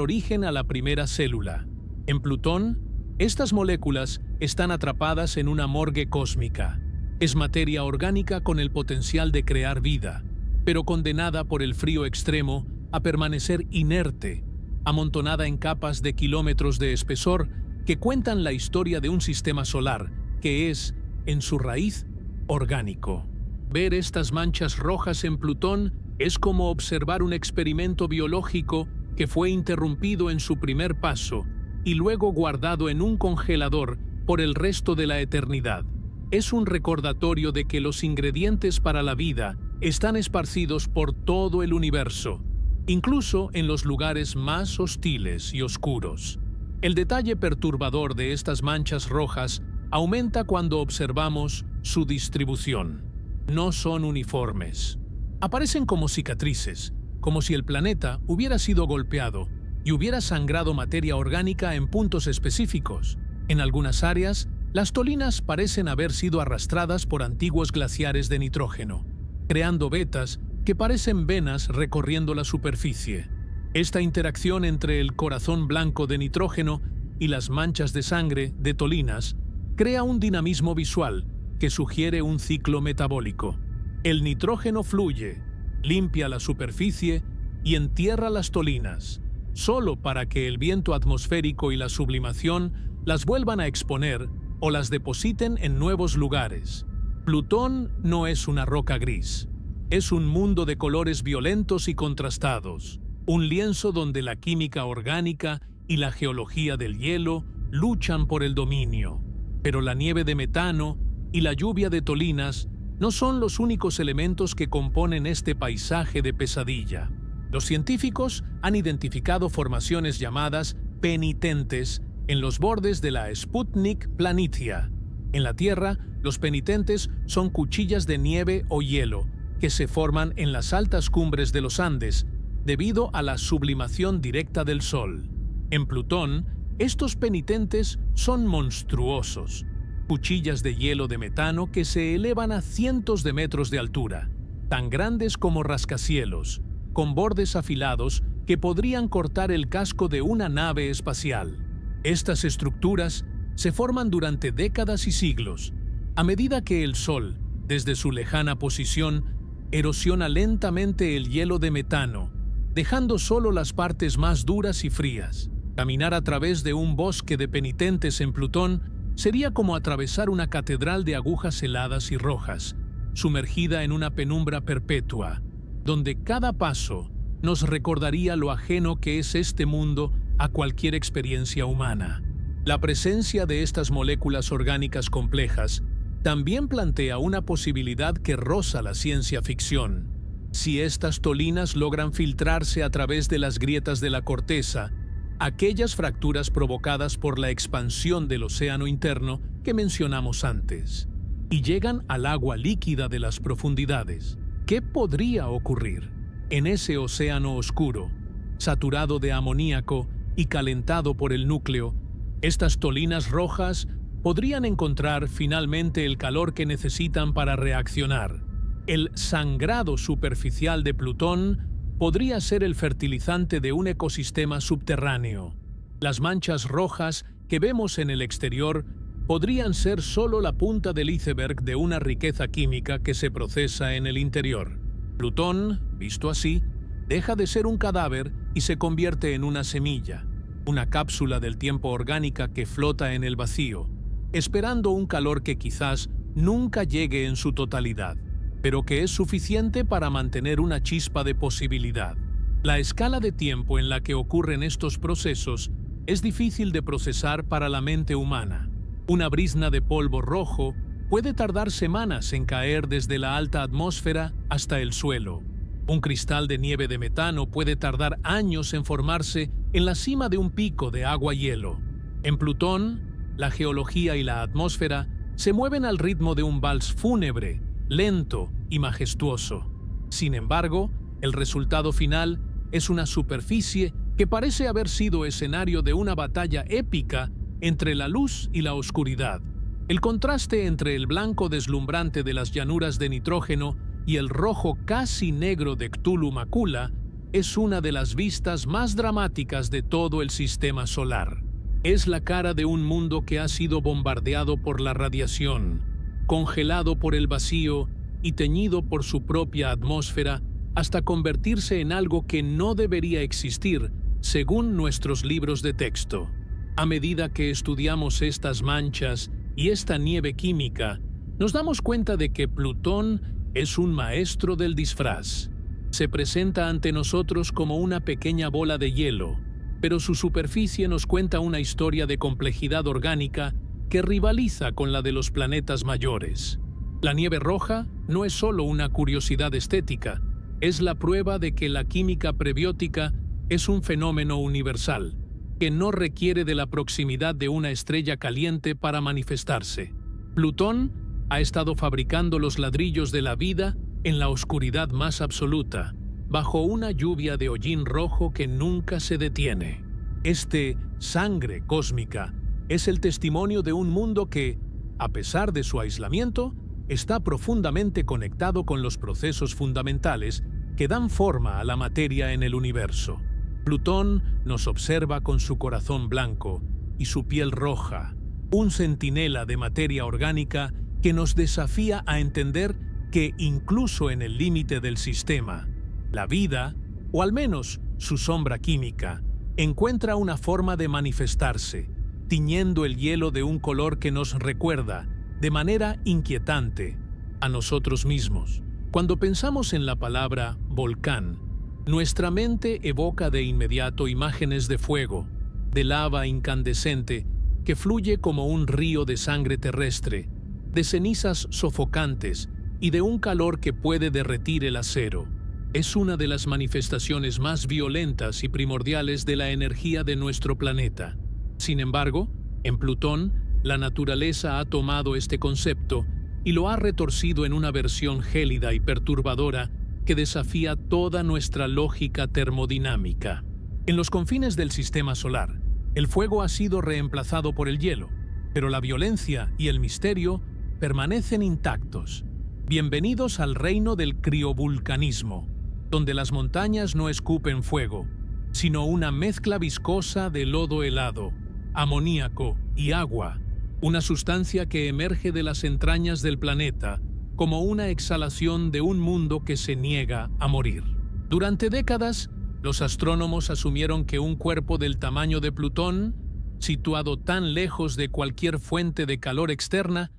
origen a la primera célula. En Plutón, estas moléculas están atrapadas en una morgue cósmica. Es materia orgánica con el potencial de crear vida, pero condenada por el frío extremo a permanecer inerte, amontonada en capas de kilómetros de espesor que cuentan la historia de un sistema solar que es, en su raíz, orgánico. Ver estas manchas rojas en Plutón es como observar un experimento biológico que fue interrumpido en su primer paso y luego guardado en un congelador por el resto de la eternidad. Es un recordatorio de que los ingredientes para la vida están esparcidos por todo el universo, incluso en los lugares más hostiles y oscuros. El detalle perturbador de estas manchas rojas aumenta cuando observamos su distribución. No son uniformes. Aparecen como cicatrices, como si el planeta hubiera sido golpeado y hubiera sangrado materia orgánica en puntos específicos. En algunas áreas, las tolinas parecen haber sido arrastradas por antiguos glaciares de nitrógeno, creando vetas que parecen venas recorriendo la superficie. Esta interacción entre el corazón blanco de nitrógeno y las manchas de sangre de tolinas crea un dinamismo visual que sugiere un ciclo metabólico. El nitrógeno fluye, limpia la superficie y entierra las tolinas, solo para que el viento atmosférico y la sublimación las vuelvan a exponer o las depositen en nuevos lugares. Plutón no es una roca gris. Es un mundo de colores violentos y contrastados, un lienzo donde la química orgánica y la geología del hielo luchan por el dominio. Pero la nieve de metano y la lluvia de tolinas no son los únicos elementos que componen este paisaje de pesadilla. Los científicos han identificado formaciones llamadas penitentes en los bordes de la Sputnik Planitia. En la Tierra, los penitentes son cuchillas de nieve o hielo que se forman en las altas cumbres de los Andes debido a la sublimación directa del Sol. En Plutón, estos penitentes son monstruosos, cuchillas de hielo de metano que se elevan a cientos de metros de altura, tan grandes como rascacielos, con bordes afilados que podrían cortar el casco de una nave espacial. Estas estructuras se forman durante décadas y siglos, a medida que el Sol, desde su lejana posición, erosiona lentamente el hielo de metano, dejando solo las partes más duras y frías. Caminar a través de un bosque de penitentes en Plutón sería como atravesar una catedral de agujas heladas y rojas, sumergida en una penumbra perpetua, donde cada paso nos recordaría lo ajeno que es este mundo a cualquier experiencia humana. La presencia de estas moléculas orgánicas complejas también plantea una posibilidad que roza la ciencia ficción. Si estas tolinas logran filtrarse a través de las grietas de la corteza, aquellas fracturas provocadas por la expansión del océano interno que mencionamos antes, y llegan al agua líquida de las profundidades, ¿qué podría ocurrir? En ese océano oscuro, saturado de amoníaco y calentado por el núcleo, estas tolinas rojas podrían encontrar finalmente el calor que necesitan para reaccionar. El sangrado superficial de Plutón podría ser el fertilizante de un ecosistema subterráneo. Las manchas rojas que vemos en el exterior podrían ser solo la punta del iceberg de una riqueza química que se procesa en el interior. Plutón, visto así, deja de ser un cadáver y se convierte en una semilla, una cápsula del tiempo orgánica que flota en el vacío, esperando un calor que quizás nunca llegue en su totalidad, pero que es suficiente para mantener una chispa de posibilidad. La escala de tiempo en la que ocurren estos procesos es difícil de procesar para la mente humana. Una brizna de polvo rojo puede tardar semanas en caer desde la alta atmósfera hasta el suelo. Un cristal de nieve de metano puede tardar años en formarse en la cima de un pico de agua-hielo. En Plutón, la geología y la atmósfera se mueven al ritmo de un vals fúnebre, lento y majestuoso. Sin embargo, el resultado final es una superficie que parece haber sido escenario de una batalla épica entre la luz y la oscuridad. El contraste entre el blanco deslumbrante de las llanuras de nitrógeno y el rojo casi negro de Cthulhu Macula es una de las vistas más dramáticas de todo el sistema solar. Es la cara de un mundo que ha sido bombardeado por la radiación, congelado por el vacío y teñido por su propia atmósfera hasta convertirse en algo que no debería existir, según nuestros libros de texto. A medida que estudiamos estas manchas y esta nieve química, nos damos cuenta de que Plutón es un maestro del disfraz. Se presenta ante nosotros como una pequeña bola de hielo, pero su superficie nos cuenta una historia de complejidad orgánica que rivaliza con la de los planetas mayores. La nieve roja no es solo una curiosidad estética, es la prueba de que la química prebiótica es un fenómeno universal, que no requiere de la proximidad de una estrella caliente para manifestarse. Plutón ha estado fabricando los ladrillos de la vida en la oscuridad más absoluta, bajo una lluvia de hollín rojo que nunca se detiene. Este sangre cósmica es el testimonio de un mundo que, a pesar de su aislamiento, está profundamente conectado con los procesos fundamentales que dan forma a la materia en el universo. Plutón nos observa con su corazón blanco y su piel roja, un centinela de materia orgánica que nos desafía a entender que incluso en el límite del sistema, la vida, o al menos su sombra química, encuentra una forma de manifestarse, tiñendo el hielo de un color que nos recuerda, de manera inquietante, a nosotros mismos. Cuando pensamos en la palabra volcán, nuestra mente evoca de inmediato imágenes de fuego, de lava incandescente que fluye como un río de sangre terrestre, de cenizas sofocantes y de un calor que puede derretir el acero. Es una de las manifestaciones más violentas y primordiales de la energía de nuestro planeta. Sin embargo, en Plutón, la naturaleza ha tomado este concepto y lo ha retorcido en una versión gélida y perturbadora que desafía toda nuestra lógica termodinámica. En los confines del sistema solar, el fuego ha sido reemplazado por el hielo, pero la violencia y el misterio permanecen intactos. Bienvenidos al reino del criovulcanismo, donde las montañas no escupen fuego, sino una mezcla viscosa de lodo helado, amoníaco y agua, una sustancia que emerge de las entrañas del planeta como una exhalación de un mundo que se niega a morir. Durante décadas, los astrónomos asumieron que un cuerpo del tamaño de Plutón, situado tan lejos de cualquier fuente de calor externa,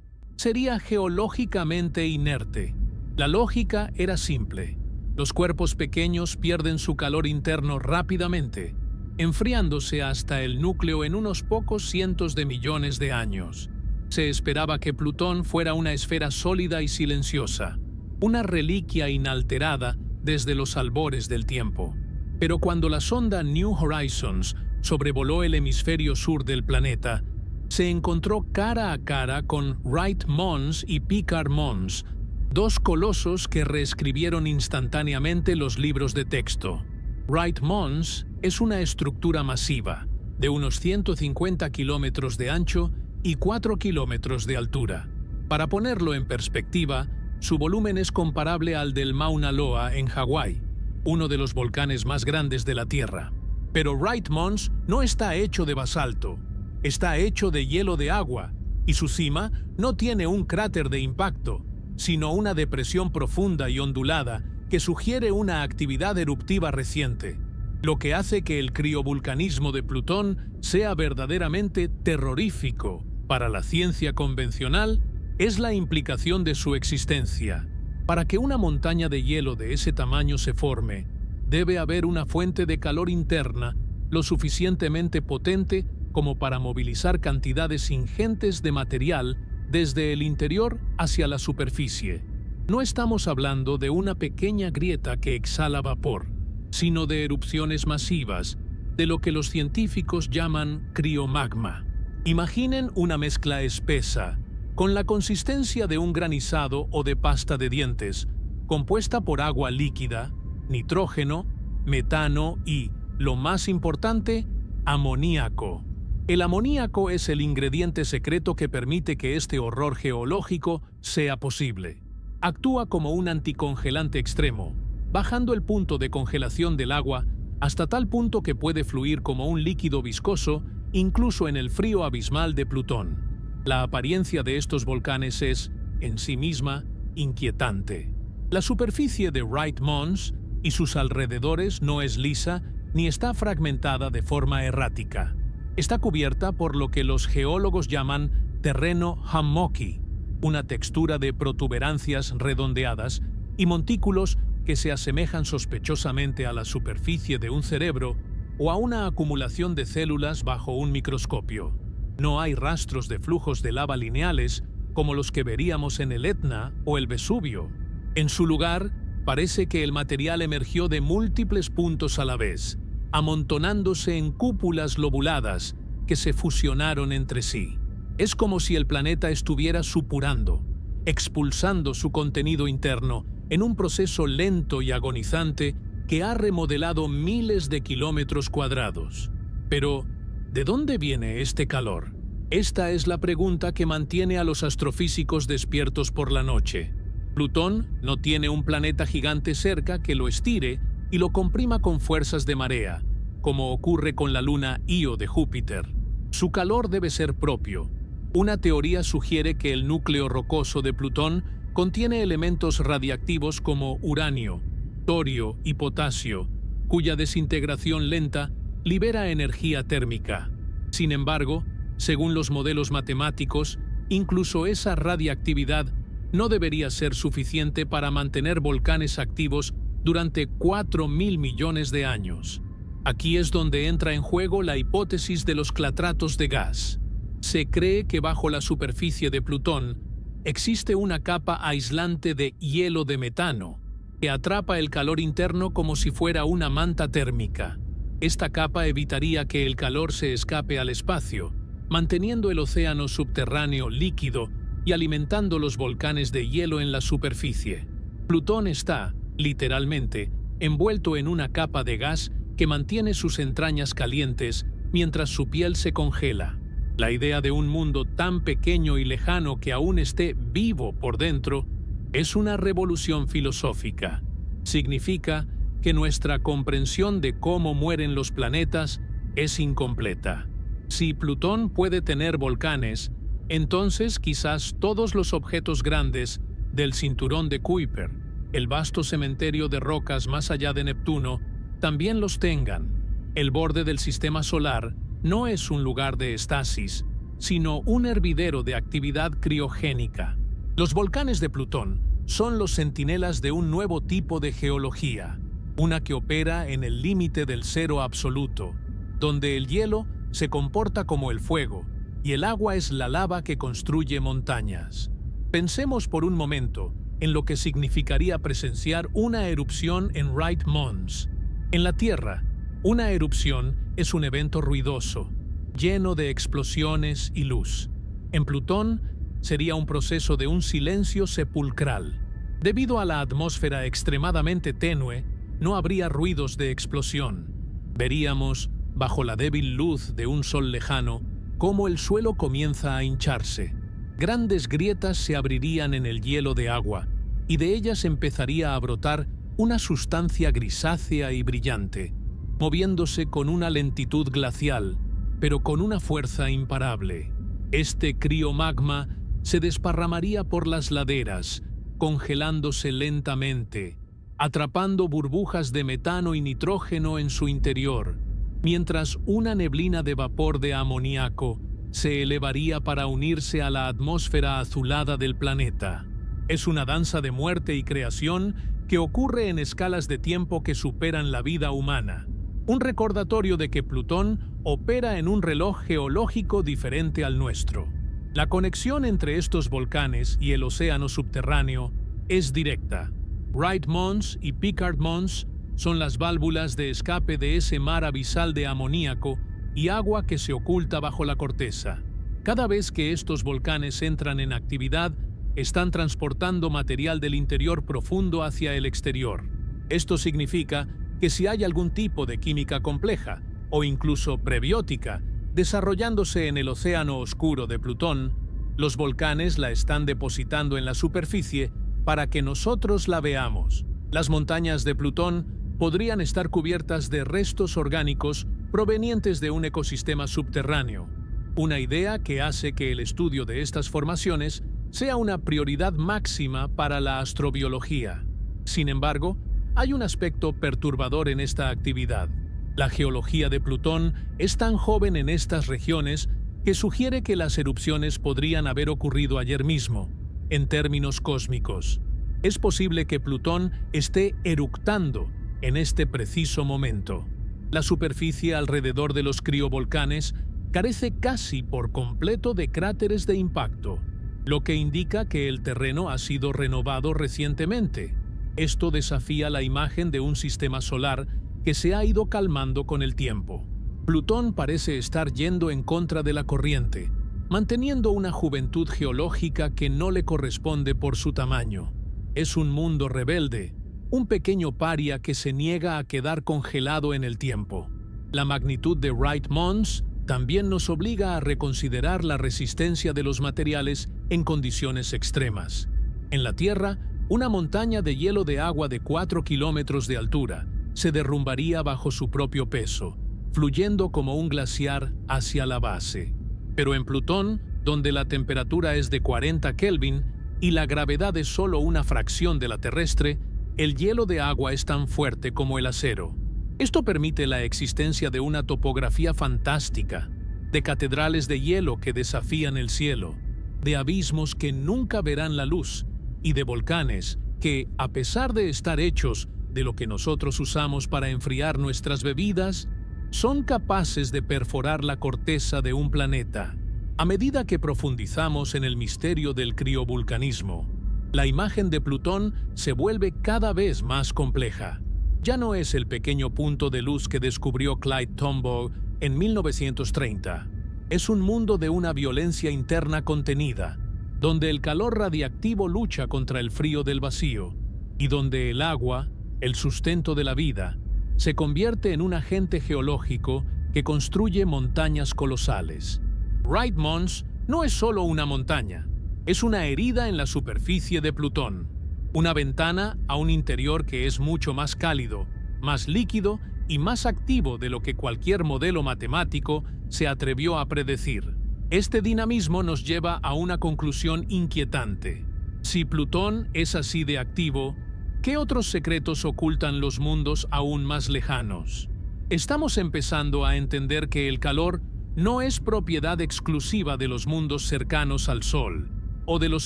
sería geológicamente inerte. La lógica era simple. Los cuerpos pequeños pierden su calor interno rápidamente, enfriándose hasta el núcleo en unos pocos cientos de millones de años. Se esperaba que Plutón fuera una esfera sólida y silenciosa, una reliquia inalterada desde los albores del tiempo. Pero cuando la sonda New Horizons sobrevoló el hemisferio sur del planeta, se encontró cara a cara con Wright Mons y Picard Mons, dos colosos que reescribieron instantáneamente los libros de texto. Wright Mons es una estructura masiva, de unos 150 kilómetros de ancho y 4 kilómetros de altura. Para ponerlo en perspectiva, su volumen es comparable al del Mauna Loa en Hawái, uno de los volcanes más grandes de la Tierra. Pero Wright Mons no está hecho de basalto, está hecho de hielo de agua, y su cima no tiene un cráter de impacto, sino una depresión profunda y ondulada que sugiere una actividad eruptiva reciente, lo que hace que el criovolcanismo de Plutón sea verdaderamente terrorífico para la ciencia convencional es la implicación de su existencia. Para que una montaña de hielo de ese tamaño se forme, debe haber una fuente de calor interna lo suficientemente potente como para movilizar cantidades ingentes de material desde el interior hacia la superficie. No estamos hablando de una pequeña grieta que exhala vapor, sino de erupciones masivas, de lo que los científicos llaman criomagma. Imaginen una mezcla espesa, con la consistencia de un granizado o de pasta de dientes, compuesta por agua líquida, nitrógeno, metano y, lo más importante, amoníaco. El amoníaco es el ingrediente secreto que permite que este horror geológico sea posible. Actúa como un anticongelante extremo, bajando el punto de congelación del agua hasta tal punto que puede fluir como un líquido viscoso incluso en el frío abismal de Plutón. La apariencia de estos volcanes es, en sí misma, inquietante. La superficie de Wright Mons y sus alrededores no es lisa ni está fragmentada de forma errática. Está cubierta por lo que los geólogos llaman terreno hummocky, una textura de protuberancias redondeadas y montículos que se asemejan sospechosamente a la superficie de un cerebro o a una acumulación de células bajo un microscopio. No hay rastros de flujos de lava lineales como los que veríamos en el Etna o el Vesubio. En su lugar, parece que el material emergió de múltiples puntos a la vez, amontonándose en cúpulas lobuladas que se fusionaron entre sí. Es como si el planeta estuviera supurando, expulsando su contenido interno en un proceso lento y agonizante que ha remodelado miles de kilómetros cuadrados. Pero, ¿de dónde viene este calor? Esta es la pregunta que mantiene a los astrofísicos despiertos por la noche. Plutón no tiene un planeta gigante cerca que lo estire y lo comprima con fuerzas de marea, como ocurre con la luna Io de Júpiter. Su calor debe ser propio. Una teoría sugiere que el núcleo rocoso de Plutón contiene elementos radiactivos como uranio, torio y potasio, cuya desintegración lenta libera energía térmica. Sin embargo, según los modelos matemáticos, incluso esa radiactividad no debería ser suficiente para mantener volcanes activos durante 4.000 millones de años. Aquí es donde entra en juego la hipótesis de los clatratos de gas. Se cree que bajo la superficie de Plutón existe una capa aislante de hielo de metano que atrapa el calor interno como si fuera una manta térmica. Esta capa evitaría que el calor se escape al espacio, manteniendo el océano subterráneo líquido y alimentando los volcanes de hielo en la superficie. Plutón está, literalmente, envuelto en una capa de gas que mantiene sus entrañas calientes mientras su piel se congela. La idea de un mundo tan pequeño y lejano que aún esté vivo por dentro es una revolución filosófica. Significa que nuestra comprensión de cómo mueren los planetas es incompleta. Si Plutón puede tener volcanes, entonces quizás todos los objetos grandes del cinturón de Kuiper, el vasto cementerio de rocas más allá de Neptuno, también los tengan. El borde del sistema solar no es un lugar de estasis, sino un hervidero de actividad criogénica. Los volcanes de Plutón son los centinelas de un nuevo tipo de geología, una que opera en el límite del cero absoluto, donde el hielo se comporta como el fuego y el agua es la lava que construye montañas. Pensemos por un momento en lo que significaría presenciar una erupción en Wright Mons. En la Tierra, una erupción es un evento ruidoso, lleno de explosiones y luz. En Plutón, sería un proceso de un silencio sepulcral. Debido a la atmósfera extremadamente tenue, no habría ruidos de explosión. Veríamos, bajo la débil luz de un sol lejano, cómo el suelo comienza a hincharse. Grandes grietas se abrirían en el hielo de agua, y de ellas empezaría a brotar una sustancia grisácea y brillante, moviéndose con una lentitud glacial, pero con una fuerza imparable. Este criomagma se desparramaría por las laderas, congelándose lentamente, atrapando burbujas de metano y nitrógeno en su interior, mientras una neblina de vapor de amoníaco se elevaría para unirse a la atmósfera azulada del planeta. Es una danza de muerte y creación que ocurre en escalas de tiempo que superan la vida humana. Un recordatorio de que Plutón opera en un reloj geológico diferente al nuestro. La conexión entre estos volcanes y el océano subterráneo es directa. Wright Mons y Picard Mons son las válvulas de escape de ese mar abisal de amoníaco y agua que se oculta bajo la corteza. Cada vez que estos volcanes entran en actividad, están transportando material del interior profundo hacia el exterior. Esto significa que si hay algún tipo de química compleja, o incluso prebiótica, desarrollándose en el océano oscuro de Plutón, los volcanes la están depositando en la superficie para que nosotros la veamos. Las montañas de Plutón podrían estar cubiertas de restos orgánicos provenientes de un ecosistema subterráneo, una idea que hace que el estudio de estas formaciones sea una prioridad máxima para la astrobiología. Sin embargo, hay un aspecto perturbador en esta actividad. La geología de Plutón es tan joven en estas regiones que sugiere que las erupciones podrían haber ocurrido ayer mismo, en términos cósmicos. Es posible que Plutón esté eructando en este preciso momento. La superficie alrededor de los criovolcanes carece casi por completo de cráteres de impacto, lo que indica que el terreno ha sido renovado recientemente. Esto desafía la imagen de un sistema solar que se ha ido calmando con el tiempo. Plutón parece estar yendo en contra de la corriente, manteniendo una juventud geológica que no le corresponde por su tamaño. Es un mundo rebelde, un pequeño paria que se niega a quedar congelado en el tiempo. La magnitud de Wright Mons también nos obliga a reconsiderar la resistencia de los materiales en condiciones extremas. En la Tierra, una montaña de hielo de agua de 4 kilómetros de altura se derrumbaría bajo su propio peso, fluyendo como un glaciar hacia la base. Pero en Plutón, donde la temperatura es de 40 Kelvin y la gravedad es solo una fracción de la terrestre, el hielo de agua es tan fuerte como el acero. Esto permite la existencia de una topografía fantástica, de catedrales de hielo que desafían el cielo, de abismos que nunca verán la luz y de volcanes que, a pesar de estar hechos de lo que nosotros usamos para enfriar nuestras bebidas, son capaces de perforar la corteza de un planeta. A medida que profundizamos en el misterio del criovulcanismo, la imagen de Plutón se vuelve cada vez más compleja. Ya no es el pequeño punto de luz que descubrió Clyde Tombaugh en 1930. Es un mundo de una violencia interna contenida, donde el calor radiactivo lucha contra el frío del vacío, y donde el agua, el sustento de la vida, se convierte en un agente geológico que construye montañas colosales. Wright Mons no es solo una montaña, es una herida en la superficie de Plutón, una ventana a un interior que es mucho más cálido, más líquido y más activo de lo que cualquier modelo matemático se atrevió a predecir. Este dinamismo nos lleva a una conclusión inquietante. Si Plutón es así de activo, ¿qué otros secretos ocultan los mundos aún más lejanos? Estamos empezando a entender que el calor no es propiedad exclusiva de los mundos cercanos al Sol o de los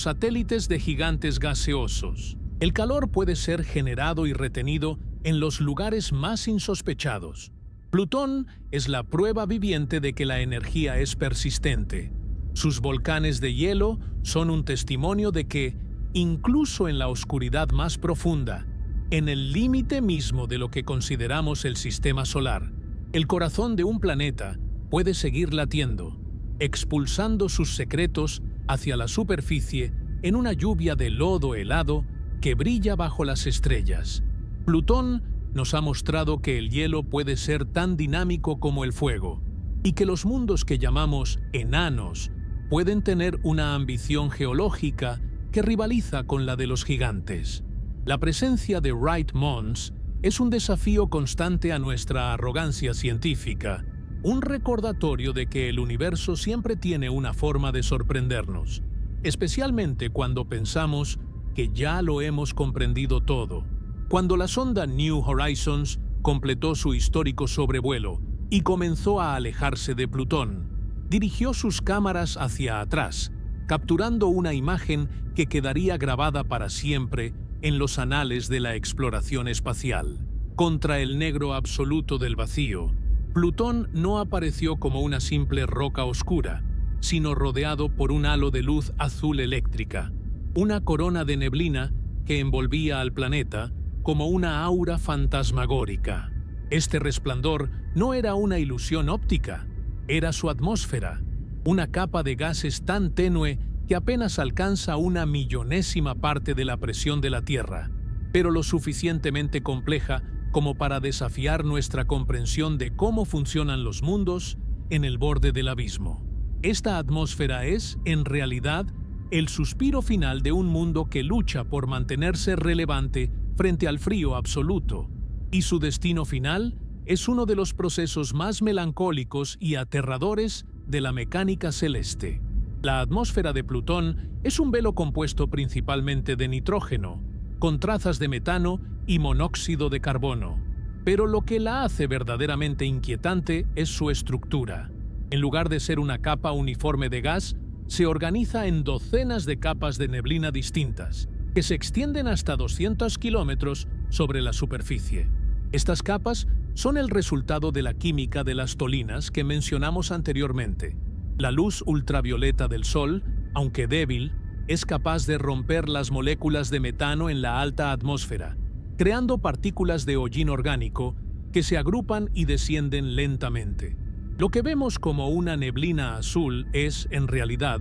satélites de gigantes gaseosos. El calor puede ser generado y retenido en los lugares más insospechados. Plutón es la prueba viviente de que la energía es persistente. Sus volcanes de hielo son un testimonio de que, incluso en la oscuridad más profunda, en el límite mismo de lo que consideramos el sistema solar, el corazón de un planeta puede seguir latiendo, expulsando sus secretos hacia la superficie en una lluvia de lodo helado que brilla bajo las estrellas. Plutón nos ha mostrado que el hielo puede ser tan dinámico como el fuego, y que los mundos que llamamos enanos pueden tener una ambición geológica que rivaliza con la de los gigantes. La presencia de Wright Mons es un desafío constante a nuestra arrogancia científica, un recordatorio de que el universo siempre tiene una forma de sorprendernos, especialmente cuando pensamos que ya lo hemos comprendido todo. Cuando la sonda New Horizons completó su histórico sobrevuelo y comenzó a alejarse de Plutón, dirigió sus cámaras hacia atrás, capturando una imagen que quedaría grabada para siempre en los anales de la exploración espacial. Contra el negro absoluto del vacío, Plutón no apareció como una simple roca oscura, sino rodeado por un halo de luz azul eléctrica, una corona de neblina que envolvía al planeta como una aura fantasmagórica. Este resplandor no era una ilusión óptica, era su atmósfera, una capa de gases tan tenue que apenas alcanza una millonésima parte de la presión de la Tierra, pero lo suficientemente compleja como para desafiar nuestra comprensión de cómo funcionan los mundos en el borde del abismo. Esta atmósfera es, en realidad, el suspiro final de un mundo que lucha por mantenerse relevante frente al frío absoluto, y su destino final es uno de los procesos más melancólicos y aterradores de la mecánica celeste. La atmósfera de Plutón es un velo compuesto principalmente de nitrógeno, con trazas de metano y monóxido de carbono. Pero lo que la hace verdaderamente inquietante es su estructura. En lugar de ser una capa uniforme de gas, se organiza en docenas de capas de neblina distintas, que se extienden hasta 200 kilómetros sobre la superficie. Estas capas son el resultado de la química de las tolinas que mencionamos anteriormente. La luz ultravioleta del Sol, aunque débil, es capaz de romper las moléculas de metano en la alta atmósfera, creando partículas de hollín orgánico que se agrupan y descienden lentamente. Lo que vemos como una neblina azul es, en realidad,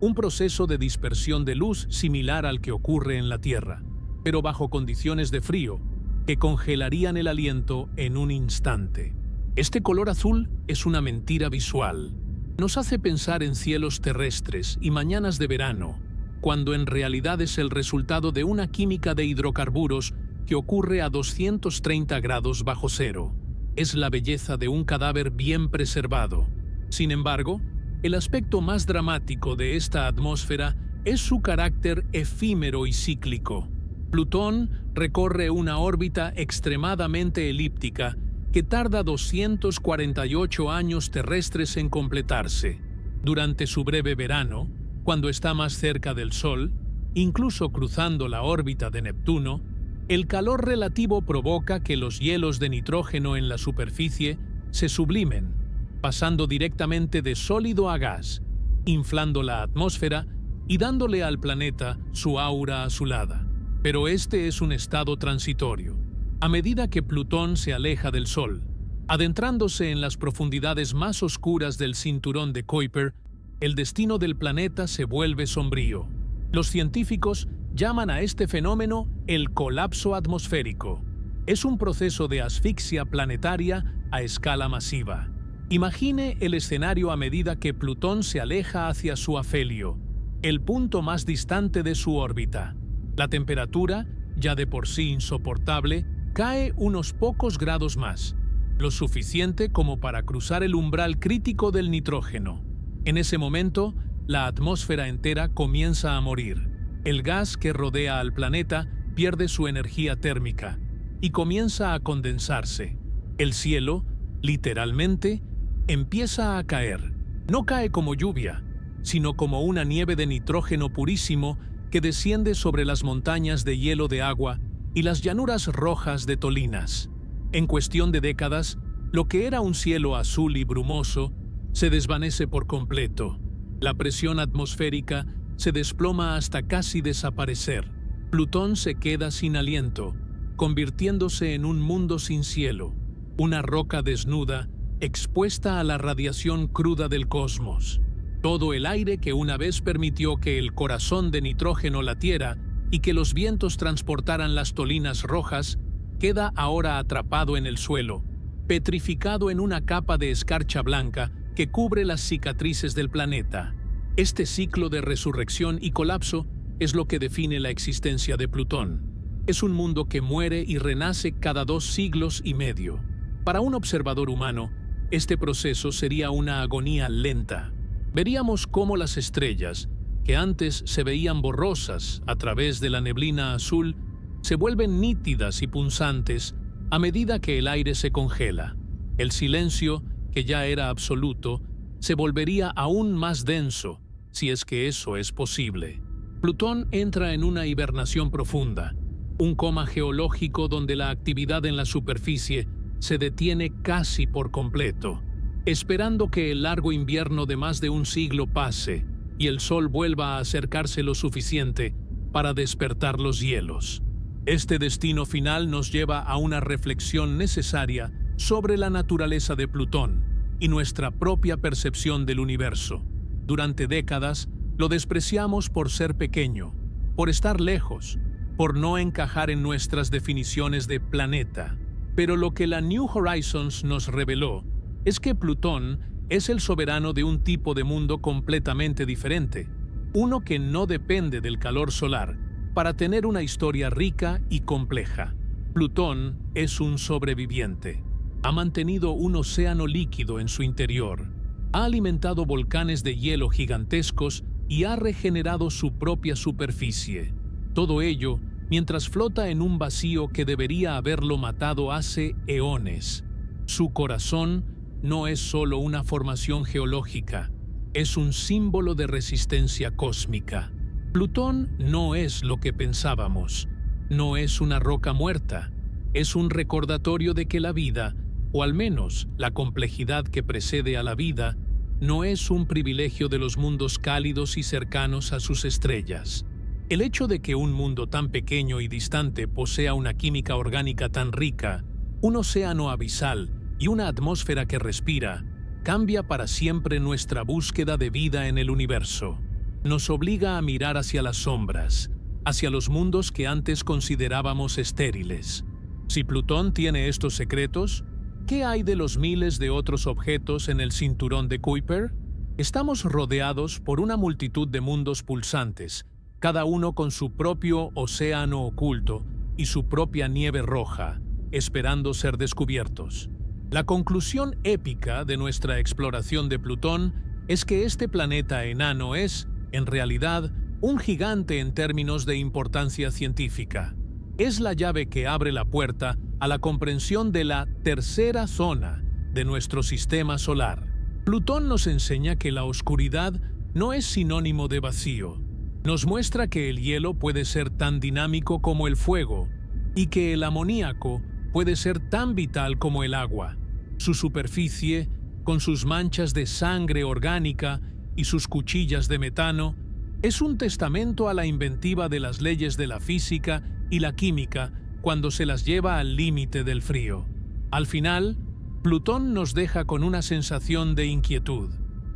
un proceso de dispersión de luz similar al que ocurre en la Tierra, pero bajo condiciones de frío, que congelarían el aliento en un instante. Este color azul es una mentira visual. Nos hace pensar en cielos terrestres y mañanas de verano, cuando en realidad es el resultado de una química de hidrocarburos que ocurre a 230 grados bajo cero. Es la belleza de un cadáver bien preservado. Sin embargo, el aspecto más dramático de esta atmósfera es su carácter efímero y cíclico. Plutón recorre una órbita extremadamente elíptica que tarda 248 años terrestres en completarse. Durante su breve verano, cuando está más cerca del Sol, incluso cruzando la órbita de Neptuno, el calor relativo provoca que los hielos de nitrógeno en la superficie se sublimen, pasando directamente de sólido a gas, inflando la atmósfera y dándole al planeta su aura azulada. Pero este es un estado transitorio. A medida que Plutón se aleja del Sol, adentrándose en las profundidades más oscuras del cinturón de Kuiper, el destino del planeta se vuelve sombrío. Los científicos llaman a este fenómeno el colapso atmosférico. Es un proceso de asfixia planetaria a escala masiva. Imagine el escenario a medida que Plutón se aleja hacia su afelio, el punto más distante de su órbita. La temperatura, ya de por sí insoportable, cae unos pocos grados más, lo suficiente como para cruzar el umbral crítico del nitrógeno. En ese momento, la atmósfera entera comienza a morir. El gas que rodea al planeta pierde su energía térmica y comienza a condensarse. El cielo, literalmente, empieza a caer. No cae como lluvia, sino como una nieve de nitrógeno purísimo que desciende sobre las montañas de hielo de agua y las llanuras rojas de Tolinas. En cuestión de décadas, lo que era un cielo azul y brumoso se desvanece por completo. La presión atmosférica se desploma hasta casi desaparecer. Plutón se queda sin aliento, convirtiéndose en un mundo sin cielo, una roca desnuda, expuesta a la radiación cruda del cosmos. Todo el aire que una vez permitió que el corazón de nitrógeno latiera y que los vientos transportaran las tolinas rojas, queda ahora atrapado en el suelo, petrificado en una capa de escarcha blanca que cubre las cicatrices del planeta. Este ciclo de resurrección y colapso es lo que define la existencia de Plutón. Es un mundo que muere y renace cada 2 siglos y medio. Para un observador humano, este proceso sería una agonía lenta. Veríamos cómo las estrellas, que antes se veían borrosas a través de la neblina azul, se vuelven nítidas y punzantes a medida que el aire se congela. El silencio, que ya era absoluto, se volvería aún más denso, si es que eso es posible. Plutón entra en una hibernación profunda, un coma geológico donde la actividad en la superficie se detiene casi por completo, esperando que el largo invierno de más de un siglo pase y el Sol vuelva a acercarse lo suficiente para despertar los hielos. Este destino final nos lleva a una reflexión necesaria sobre la naturaleza de Plutón y nuestra propia percepción del universo. Durante décadas lo despreciamos por ser pequeño, por estar lejos, por no encajar en nuestras definiciones de planeta. Pero lo que la New Horizons nos reveló es que Plutón es el soberano de un tipo de mundo completamente diferente, uno que no depende del calor solar para tener una historia rica y compleja. Plutón es un sobreviviente. Ha mantenido un océano líquido en su interior, ha alimentado volcanes de hielo gigantescos y ha regenerado su propia superficie. Todo ello mientras flota en un vacío que debería haberlo matado hace eones. Su corazón no es solo una formación geológica, es un símbolo de resistencia cósmica. Plutón no es lo que pensábamos, no es una roca muerta, es un recordatorio de que la vida, o al menos la complejidad que precede a la vida, no es un privilegio de los mundos cálidos y cercanos a sus estrellas. El hecho de que un mundo tan pequeño y distante posea una química orgánica tan rica, un océano abisal y una atmósfera que respira, cambia para siempre nuestra búsqueda de vida en el universo. Nos obliga a mirar hacia las sombras, hacia los mundos que antes considerábamos estériles. Si Plutón tiene estos secretos, ¿qué hay de los miles de otros objetos en el cinturón de Kuiper? Estamos rodeados por una multitud de mundos pulsantes, cada uno con su propio océano oculto y su propia nieve roja, esperando ser descubiertos. La conclusión épica de nuestra exploración de Plutón es que este planeta enano es, en realidad, un gigante en términos de importancia científica. Es la llave que abre la puerta a la comprensión de la tercera zona de nuestro sistema solar. Plutón nos enseña que la oscuridad no es sinónimo de vacío. Nos muestra que el hielo puede ser tan dinámico como el fuego y que el amoníaco puede ser tan vital como el agua. Su superficie, con sus manchas de sangre orgánica y sus cuchillas de metano, es un testamento a la inventiva de las leyes de la física y la química cuando se las lleva al límite del frío. Al final, Plutón nos deja con una sensación de inquietud.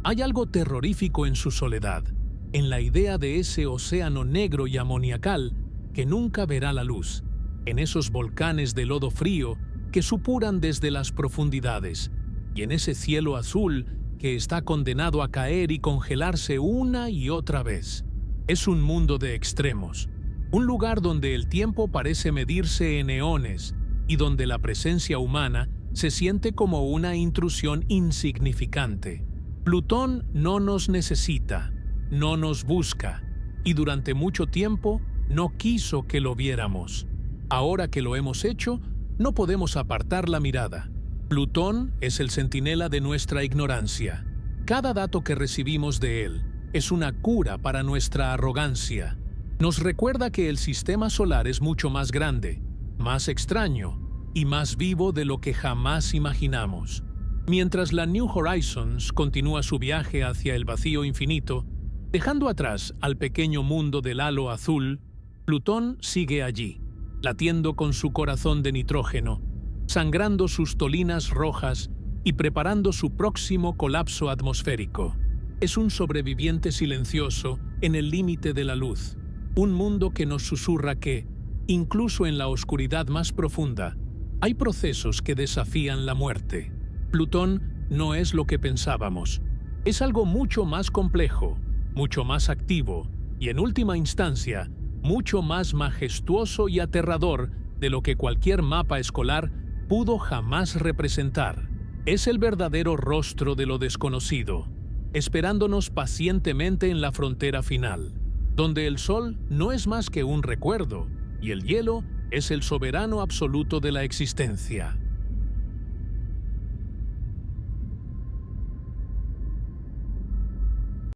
Hay algo terrorífico en su soledad, en la idea de ese océano negro y amoniacal que nunca verá la luz, en esos volcanes de lodo frío que supuran desde las profundidades, y en ese cielo azul que está condenado a caer y congelarse una y otra vez. Es un mundo de extremos, un lugar donde el tiempo parece medirse en eones y donde la presencia humana se siente como una intrusión insignificante. Plutón no nos necesita, no nos busca, y durante mucho tiempo no quiso que lo viéramos. Ahora que lo hemos hecho, no podemos apartar la mirada. Plutón es el centinela de nuestra ignorancia. Cada dato que recibimos de él es una cura para nuestra arrogancia. Nos recuerda que el sistema solar es mucho más grande, más extraño y más vivo de lo que jamás imaginamos. Mientras la New Horizons continúa su viaje hacia el vacío infinito, dejando atrás al pequeño mundo del halo azul, Plutón sigue allí, latiendo con su corazón de nitrógeno, sangrando sus tolinas rojas y preparando su próximo colapso atmosférico. Es un sobreviviente silencioso en el límite de la luz, un mundo que nos susurra que, incluso en la oscuridad más profunda, hay procesos que desafían la muerte. Plutón no es lo que pensábamos. Es algo mucho más complejo, mucho más activo y, en última instancia, mucho más majestuoso y aterrador de lo que cualquier mapa escolar pudo jamás representar. Es el verdadero rostro de lo desconocido, esperándonos pacientemente en la frontera final, donde el sol no es más que un recuerdo y el hielo es el soberano absoluto de la existencia.